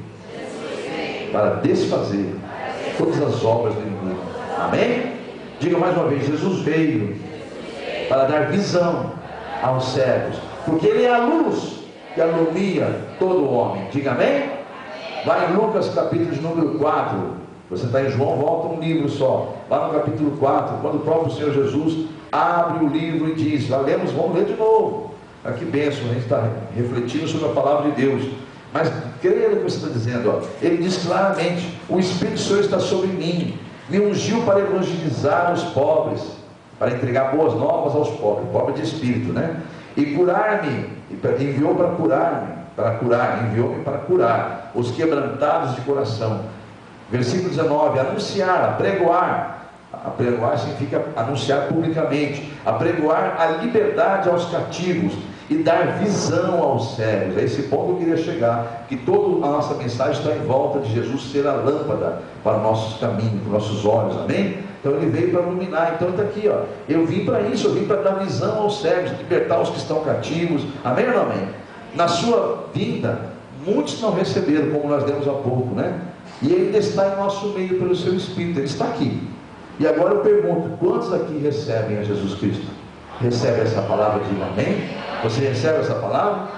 para desfazer todas as obras do inimigo. Amém? Diga mais uma vez: Jesus veio para dar visão aos cegos, porque ele é a luz que alumia todo o homem. Diga amém? Vai em Lucas capítulo de número 4. Você está em João, volta um livro só. Lá no capítulo 4, quando o próprio Senhor Jesus abre o livro e diz, lemos, vamos ler de novo. Que bênção, a gente está refletindo sobre a palavra de Deus. Mas creia no que você está dizendo, ele diz claramente: o Espírito do Senhor está sobre mim, me ungiu para evangelizar os pobres, para entregar boas novas aos pobres, pobre de espírito, né? E curar-me, enviou para curar-me, enviou-me para curar os quebrantados de coração. Versículo 19, anunciar, apregoar significa anunciar publicamente, apregoar a liberdade aos cativos e dar visão aos cegos. É esse ponto que eu queria chegar, que toda a nossa mensagem está em volta de Jesus ser a lâmpada para nossos caminhos, para nossos olhos, amém? Então ele veio para iluminar. Então está aqui, eu vim para isso, eu vim para dar visão aos cegos, libertar os que estão cativos, amém ou não amém? Na sua vinda, muitos não receberam, como nós demos há pouco, né? E ele ainda está em nosso meio pelo seu Espírito, ele está aqui. E agora eu pergunto: quantos aqui recebem a Jesus Cristo? Recebe essa palavra? Diga amém. Você recebe essa palavra?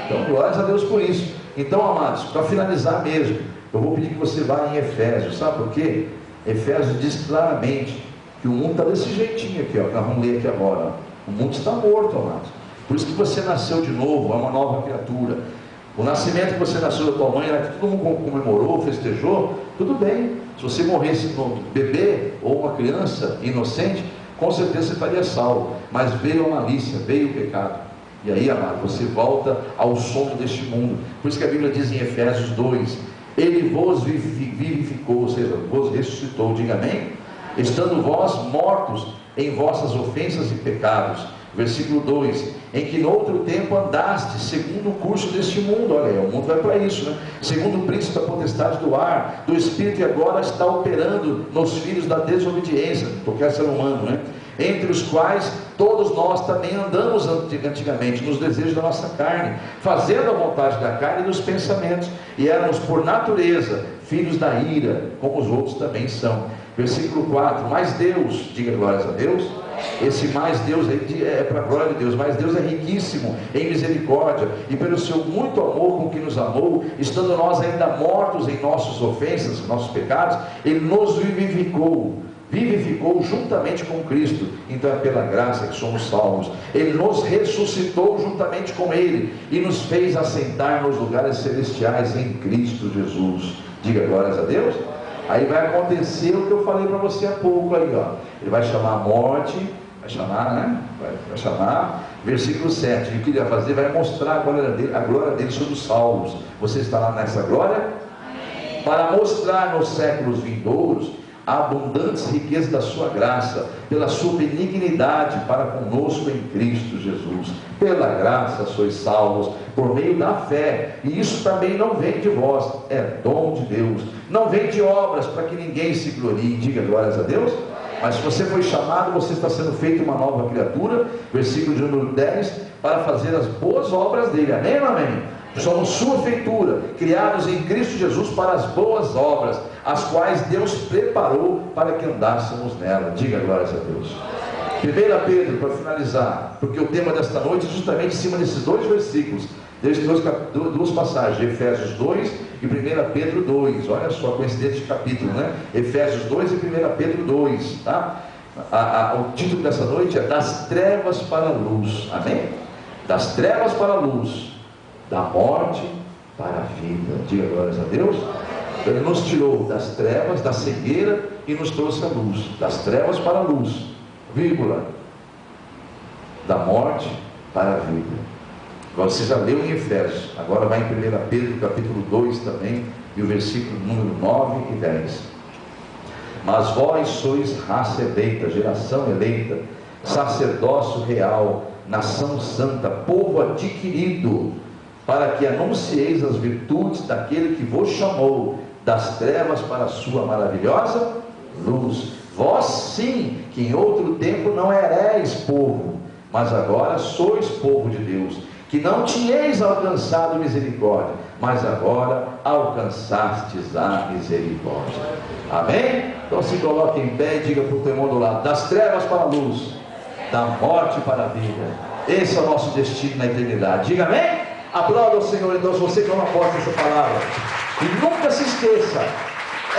Então glórias a Deus por isso. Então, amados, para finalizar mesmo, eu vou pedir que você vá em Efésios. Sabe por quê? Efésios diz claramente que o mundo está desse jeitinho aqui, que nós vamos ler aqui agora. O mundo está morto, amados. Por isso que você nasceu de novo, é uma nova criatura. O nascimento que você nasceu da tua mãe, era que todo mundo comemorou, festejou, tudo bem. Se você morresse no bebê ou uma criança inocente, com certeza você estaria salvo. Mas veio a malícia, veio o pecado. E aí, amado, você volta ao sono deste mundo. Por isso que a Bíblia diz em Efésios 2: ele vos vivificou, ou seja, vos ressuscitou. Diga amém? Estando vós mortos em vossas ofensas e pecados. Versículo 2: em que no outro tempo andaste segundo o curso deste mundo. Olha aí, o mundo vai para isso, né? Segundo o príncipe da potestade do ar, do espírito que agora está operando nos filhos da desobediência, porque é ser humano, né? Entre os quais todos nós também andamos antigamente, nos desejos da nossa carne, fazendo a vontade da carne e dos pensamentos, e éramos por natureza filhos da ira, como os outros também são. Versículo 4: mas Deus, diga glórias a Deus. Esse mais Deus aí é para a glória de Deus. Mas Deus é riquíssimo em misericórdia, e pelo seu muito amor com que nos amou, estando nós ainda mortos em nossas ofensas, nossos pecados, Ele nos vivificou juntamente com Cristo. Então é pela graça que somos salvos. Ele nos ressuscitou juntamente com Ele e nos fez assentar nos lugares celestiais em Cristo Jesus. Diga glórias a Deus. Aí vai acontecer o que eu falei para você há pouco aí, ele vai chamar a morte, vai chamar, né? Vai chamar, versículo 7, e o que ele vai fazer? Vai mostrar a glória dele sobre os salvos. Você está lá nessa glória? Amém. Para mostrar nos séculos vindouros a abundantes riquezas da sua graça, pela sua benignidade para conosco em Cristo Jesus. Pela graça sois salvos, por meio da fé, e isso também não vem de vós, é dom de Deus, não vem de obras, para que ninguém se glorie. Diga glórias a Deus. Mas se você foi chamado, você está sendo feito uma nova criatura, versículo de número 10, para fazer as boas obras dele, amém ou amém? Somos sua feitura, criados em Cristo Jesus para as boas obras, as quais Deus preparou para que andássemos nela. Diga glórias a Deus. 1 Pedro, para finalizar, porque o tema desta noite é justamente em cima desses dois versículos, desses duas passagens, Efésios 2 e 1 Pedro 2. Olha só a coincidência de capítulo, né? Efésios 2 e 1 Pedro 2, tá? O título dessa noite é Das Trevas para a Luz. Amém? Das trevas para a luz, da morte para a vida. Diga glórias a Deus. Ele nos tirou das trevas, da cegueira, e nos trouxe a luz. Das trevas para a luz, vírgula, da morte para a vida. Agora você já leu em Efésios, agora vai em 1 Pedro capítulo 2 também, e o versículo número 9 e 10. Mas vós sois raça eleita, geração eleita, sacerdócio real, nação santa, povo adquirido, para que anuncieis as virtudes daquele que vos chamou das trevas para a sua maravilhosa luz. Vós sim, que em outro tempo não erais povo, mas agora sois povo de Deus, que não tinhais alcançado misericórdia, mas agora alcançastes a misericórdia. Amém? Então se coloque em pé e diga para o teu irmão do lado: das trevas para a luz, da morte para a vida. Esse é o nosso destino na eternidade. Diga amém? Aplauda o Senhor, então, se você que não aposta essa palavra. E nunca se esqueça,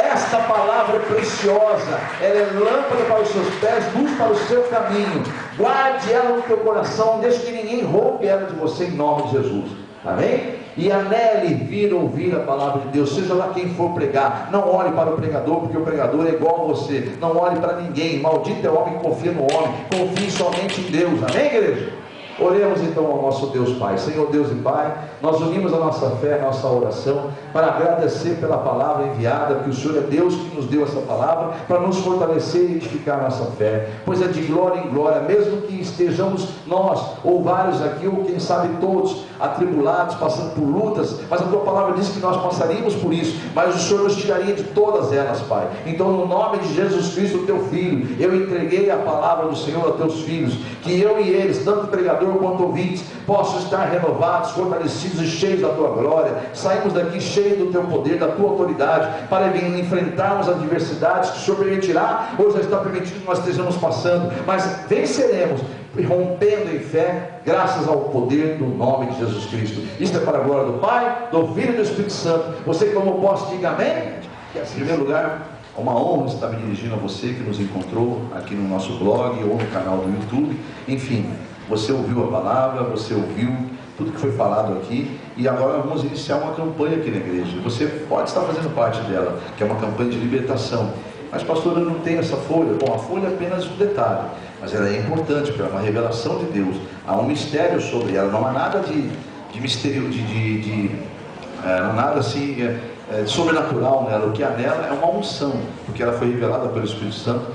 esta palavra é preciosa, ela é lâmpada para os seus pés, luz para o seu caminho. Guarde ela no teu coração, não deixe que ninguém roube ela de você, em nome de Jesus. Amém? E anele vir ouvir a palavra de Deus, seja lá quem for pregar. Não olhe para o pregador, porque o pregador é igual a você. Não olhe para ninguém. Maldito é o homem que confia no homem. Confie somente em Deus. Amém, igreja? Oremos então ao nosso Deus Pai. Senhor Deus e Pai, nós unimos a nossa fé, a nossa oração, para agradecer pela palavra enviada, porque o Senhor é Deus que nos deu essa palavra, para nos fortalecer e edificar a nossa fé, pois é de glória em glória, mesmo que estejamos nós, ou vários aqui, ou quem sabe todos, atribulados, passando por lutas, mas a Tua palavra diz que nós passaríamos por isso, mas o Senhor nos tiraria de todas elas, Pai. Então, no nome de Jesus Cristo, Teu Filho, eu entreguei a palavra do Senhor a Teus filhos, que eu e eles, tanto pregador quanto ouvintes, possam estar renovados, fortalecidos e cheios da Tua glória. Saímos daqui cheios do Teu poder, da Tua autoridade, para enfrentarmos as adversidades que o Senhor permitirá, ou já está permitindo que nós estejamos passando, mas venceremos, rompendo em fé, graças ao poder do nome de Jesus Cristo. Isto é para a glória do Pai, do Filho e do Espírito Santo. Você que tomou posse, diga amém. Em primeiro lugar, é uma honra estar me dirigindo a você que nos encontrou aqui no nosso blog ou no canal do YouTube. Enfim, você ouviu a palavra, você ouviu tudo que foi falado aqui, e agora vamos iniciar uma campanha aqui na igreja. Você pode estar fazendo parte dela, que é uma campanha de libertação. Mas pastor, eu não tenho essa folha. Bom, a folha é apenas um detalhe, mas ela é importante, porque ela é uma revelação de Deus. Há um mistério sobre ela, não há nada de mistério, não há nada assim sobrenatural nela. O que há nela é uma unção, porque ela foi revelada pelo Espírito Santo,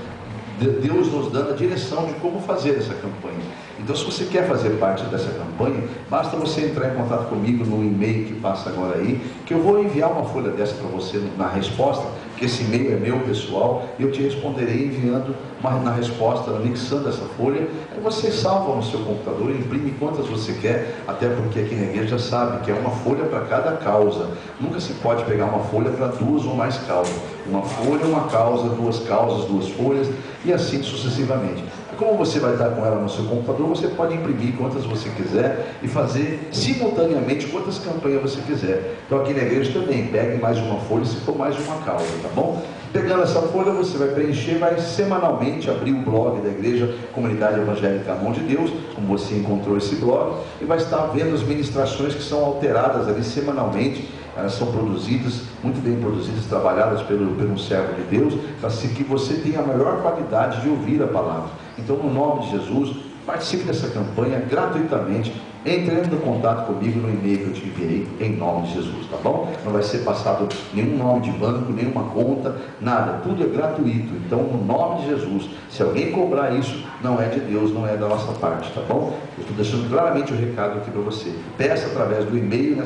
Deus nos dando a direção de como fazer essa campanha. Então, se você quer fazer parte dessa campanha, basta você entrar em contato comigo no e-mail que passa agora aí, que eu vou enviar uma folha dessa para você na resposta, porque esse e-mail é meu pessoal, e eu te responderei enviando na resposta, anexando essa folha. Aí você salva no seu computador, imprime quantas você quer, até porque aqui na igreja sabe que é uma folha para cada causa. Nunca se pode pegar uma folha para duas ou mais causas. Uma folha, uma causa, duas causas, duas folhas, e assim sucessivamente. Como você vai estar com ela no seu computador, você pode imprimir quantas você quiser e fazer simultaneamente quantas campanhas você quiser. Então aqui na igreja também, pegue mais uma folha se for mais uma causa, tá bom? Pegando essa folha, você vai preencher, vai semanalmente abrir o blog da igreja Comunidade Evangélica Mão de Deus, como você encontrou esse blog, e vai estar vendo as ministrações que são alteradas ali semanalmente. Elas são produzidas, muito bem produzidas, trabalhadas pelo servo de Deus, para que você tenha a melhor qualidade de ouvir a palavra. Então, no nome de Jesus, participe dessa campanha gratuitamente, entrando em contato comigo no e-mail que eu te enviei, em nome de Jesus, tá bom? Não vai ser passado nenhum nome de banco, nenhuma conta, nada, tudo é gratuito. Então, no nome de Jesus, se alguém cobrar isso, não é de Deus, não é da nossa parte, tá bom? Eu estou deixando claramente o recado aqui para você. Peça através do e-mail,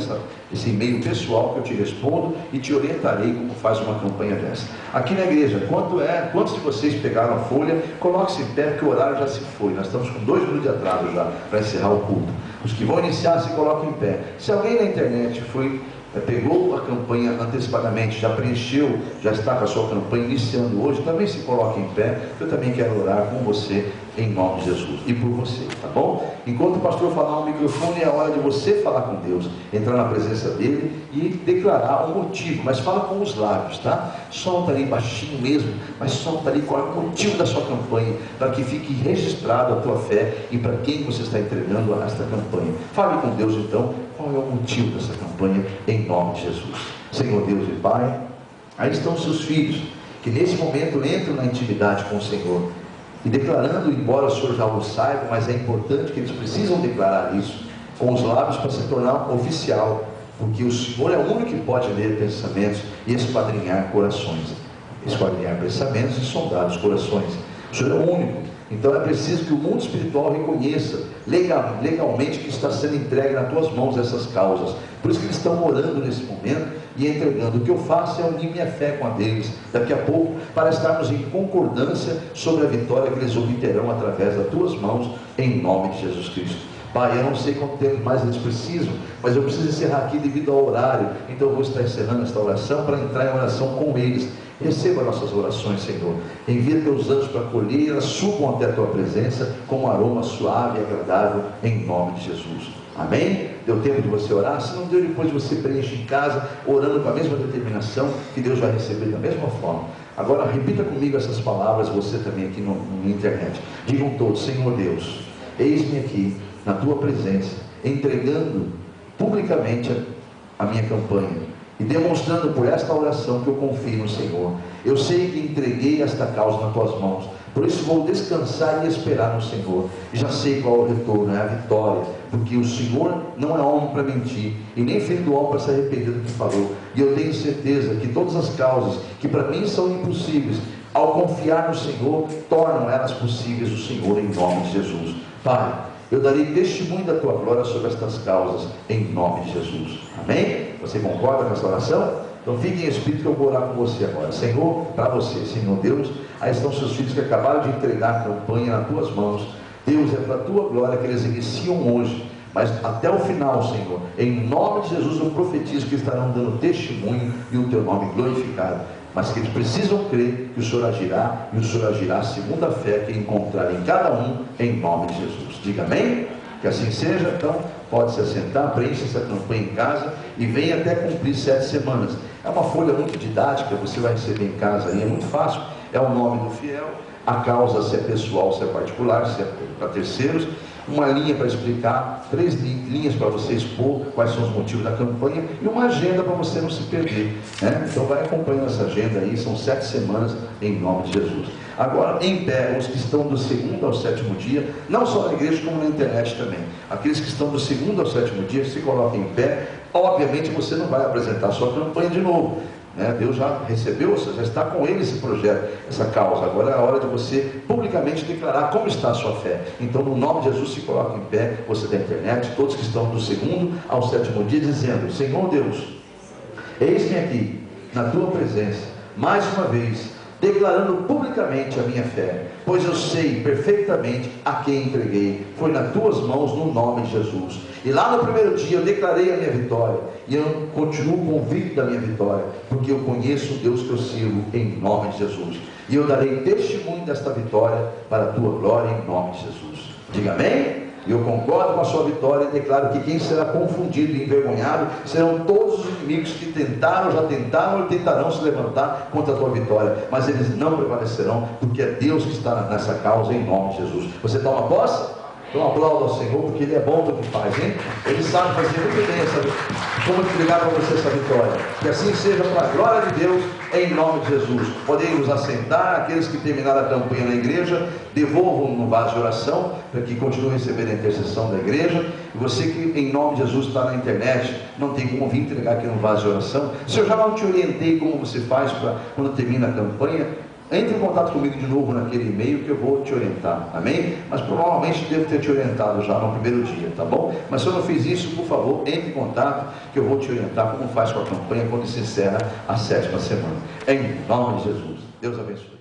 esse e-mail pessoal que eu te respondo e te orientarei como faz uma campanha dessa. Aqui na igreja, quantos de vocês pegaram a folha? Coloque-se em pé, porque o horário já se foi. Nós estamos com 2 minutos de atraso já para encerrar o culto. Os que vão iniciar, se coloquem em pé. Se alguém na internet pegou a campanha antecipadamente, já preencheu, já está com a sua campanha iniciando hoje, também se coloque em pé. Eu também quero orar com você em nome de Jesus, e por você, tá bom? Enquanto o pastor falar no microfone, é a hora de você falar com Deus, entrar na presença dele e declarar o motivo, mas fala com os lábios, tá? Solta ali baixinho mesmo, mas solta ali qual é o motivo da sua campanha, para que fique registrado a tua fé e para quem você está entregando esta campanha. Fale com Deus então, qual é o motivo dessa campanha, em nome de Jesus. Senhor Deus e Pai, aí estão os seus filhos, que nesse momento entram na intimidade com o Senhor, e declarando, embora o Senhor já o saiba, mas é importante que eles precisam declarar isso com os lábios para se tornar oficial, porque o Senhor é o único que pode ler pensamentos e esquadrinhar corações, esquadrinhar pensamentos e sondar os corações. O Senhor é o único. Então é preciso que o mundo espiritual reconheça legalmente que está sendo entregue nas tuas mãos essas causas. Por isso que eles estão orando nesse momento e entregando. O que eu faço é unir minha fé com a deles daqui a pouco, para estarmos em concordância sobre a vitória que eles obterão através das tuas mãos, em nome de Jesus Cristo. Pai, eu não sei quanto tempo mais eles precisam, mas eu preciso encerrar aqui devido ao horário, então eu vou estar encerrando esta oração para entrar em oração com eles. Receba nossas orações, Senhor. Envia teus anjos para acolher, e elas subam até a tua presença com um aroma suave e agradável, em nome de Jesus. Amém? Deu tempo de você orar? Se não deu, depois você preenche em casa, orando com a mesma determinação, que Deus vai receber da mesma forma. Agora repita comigo essas palavras, você também aqui na internet. Digam todos: Senhor Deus, eis-me aqui na tua presença, entregando publicamente a minha campanha e demonstrando por esta oração que eu confio no Senhor. Eu sei que entreguei esta causa nas tuas mãos, por isso vou descansar e esperar no Senhor. Já sei qual é o retorno, é a vitória, porque o Senhor não é homem para mentir, e nem filho do homem para se arrepender do que falou. E eu tenho certeza que todas as causas que para mim são impossíveis, ao confiar no Senhor, tornam elas possíveis, o Senhor, em nome de Jesus. Pai, eu darei testemunho da tua glória sobre estas causas, em nome de Jesus. Amém? Você concorda com essa oração? Então fique em espírito que eu vou orar com você agora. Senhor, para você, Senhor Deus, aí estão seus filhos que acabaram de entregar a campanha nas tuas mãos. Deus, é para a tua glória que eles iniciam hoje, mas até o final, Senhor, em nome de Jesus eu profetizo que estarão dando testemunho e o teu nome glorificado. Mas que eles precisam crer que o Senhor agirá, e o Senhor agirá segundo a fé que encontrar em cada um, em nome de Jesus. Diga amém? Que assim seja. Então pode se assentar, preencha essa campanha em casa e venha até cumprir 7 semanas. É uma folha muito didática, você vai receber em casa aí, é muito fácil. É o nome do fiel, a causa, se é pessoal, se é particular, se é para terceiros, uma linha para explicar, 3 linhas para você expor quais são os motivos da campanha, e uma agenda para você não se perder, né? Então vai acompanhando essa agenda aí, são 7 semanas, em nome de Jesus. Agora, em pé, os que estão do 2º ao 7º dia, não só na igreja como na internet também, aqueles que estão do 2º ao 7º dia, se coloquem em pé. Obviamente você não vai apresentar a sua campanha de novo, né? Deus já recebeu, você já está com ele esse projeto, essa causa. Agora é a hora de você publicamente declarar como está a sua fé. Então, no nome de Jesus, se coloque em pé, você da internet, todos que estão do 2º ao 7º dia, dizendo: Senhor Deus, eis-me aqui na tua presença, mais uma vez, declarando publicamente a minha fé, pois eu sei perfeitamente a quem entreguei, foi nas tuas mãos, no nome de Jesus. E lá no primeiro dia eu declarei a minha vitória, e eu continuo convicto da minha vitória, porque eu conheço o Deus que eu sirvo, em nome de Jesus. E eu darei testemunho desta vitória para a tua glória, em nome de Jesus. Diga amém? E eu concordo com a sua vitória e declaro que quem será confundido e envergonhado serão todos os inimigos que tentaram, já tentaram ou tentarão se levantar contra a tua vitória, mas eles não prevalecerão, porque é Deus que está nessa causa, em nome de Jesus. Você toma posse? Então aplauda ao Senhor, porque Ele é bom do que faz, hein? Ele sabe fazer muito bem como entregar para você essa vitória. Que assim seja, para a glória de Deus, em nome de Jesus. Podem nos assentar. Aqueles que terminaram a campanha na igreja, devolvam no vaso de oração, para que continuem recebendo a intercessão da igreja. E você que em nome de Jesus está na internet, não tem como vir entregar aqui no vaso de oração. Se eu já não te orientei como você faz para quando termina a campanha, entre em contato comigo de novo naquele e-mail que eu vou te orientar, amém? Mas provavelmente devo ter te orientado já no primeiro dia, tá bom? Mas se eu não fiz isso, por favor, entre em contato que eu vou te orientar como faz com a campanha quando se encerra a 7ª semana. Em nome de Jesus. Deus abençoe.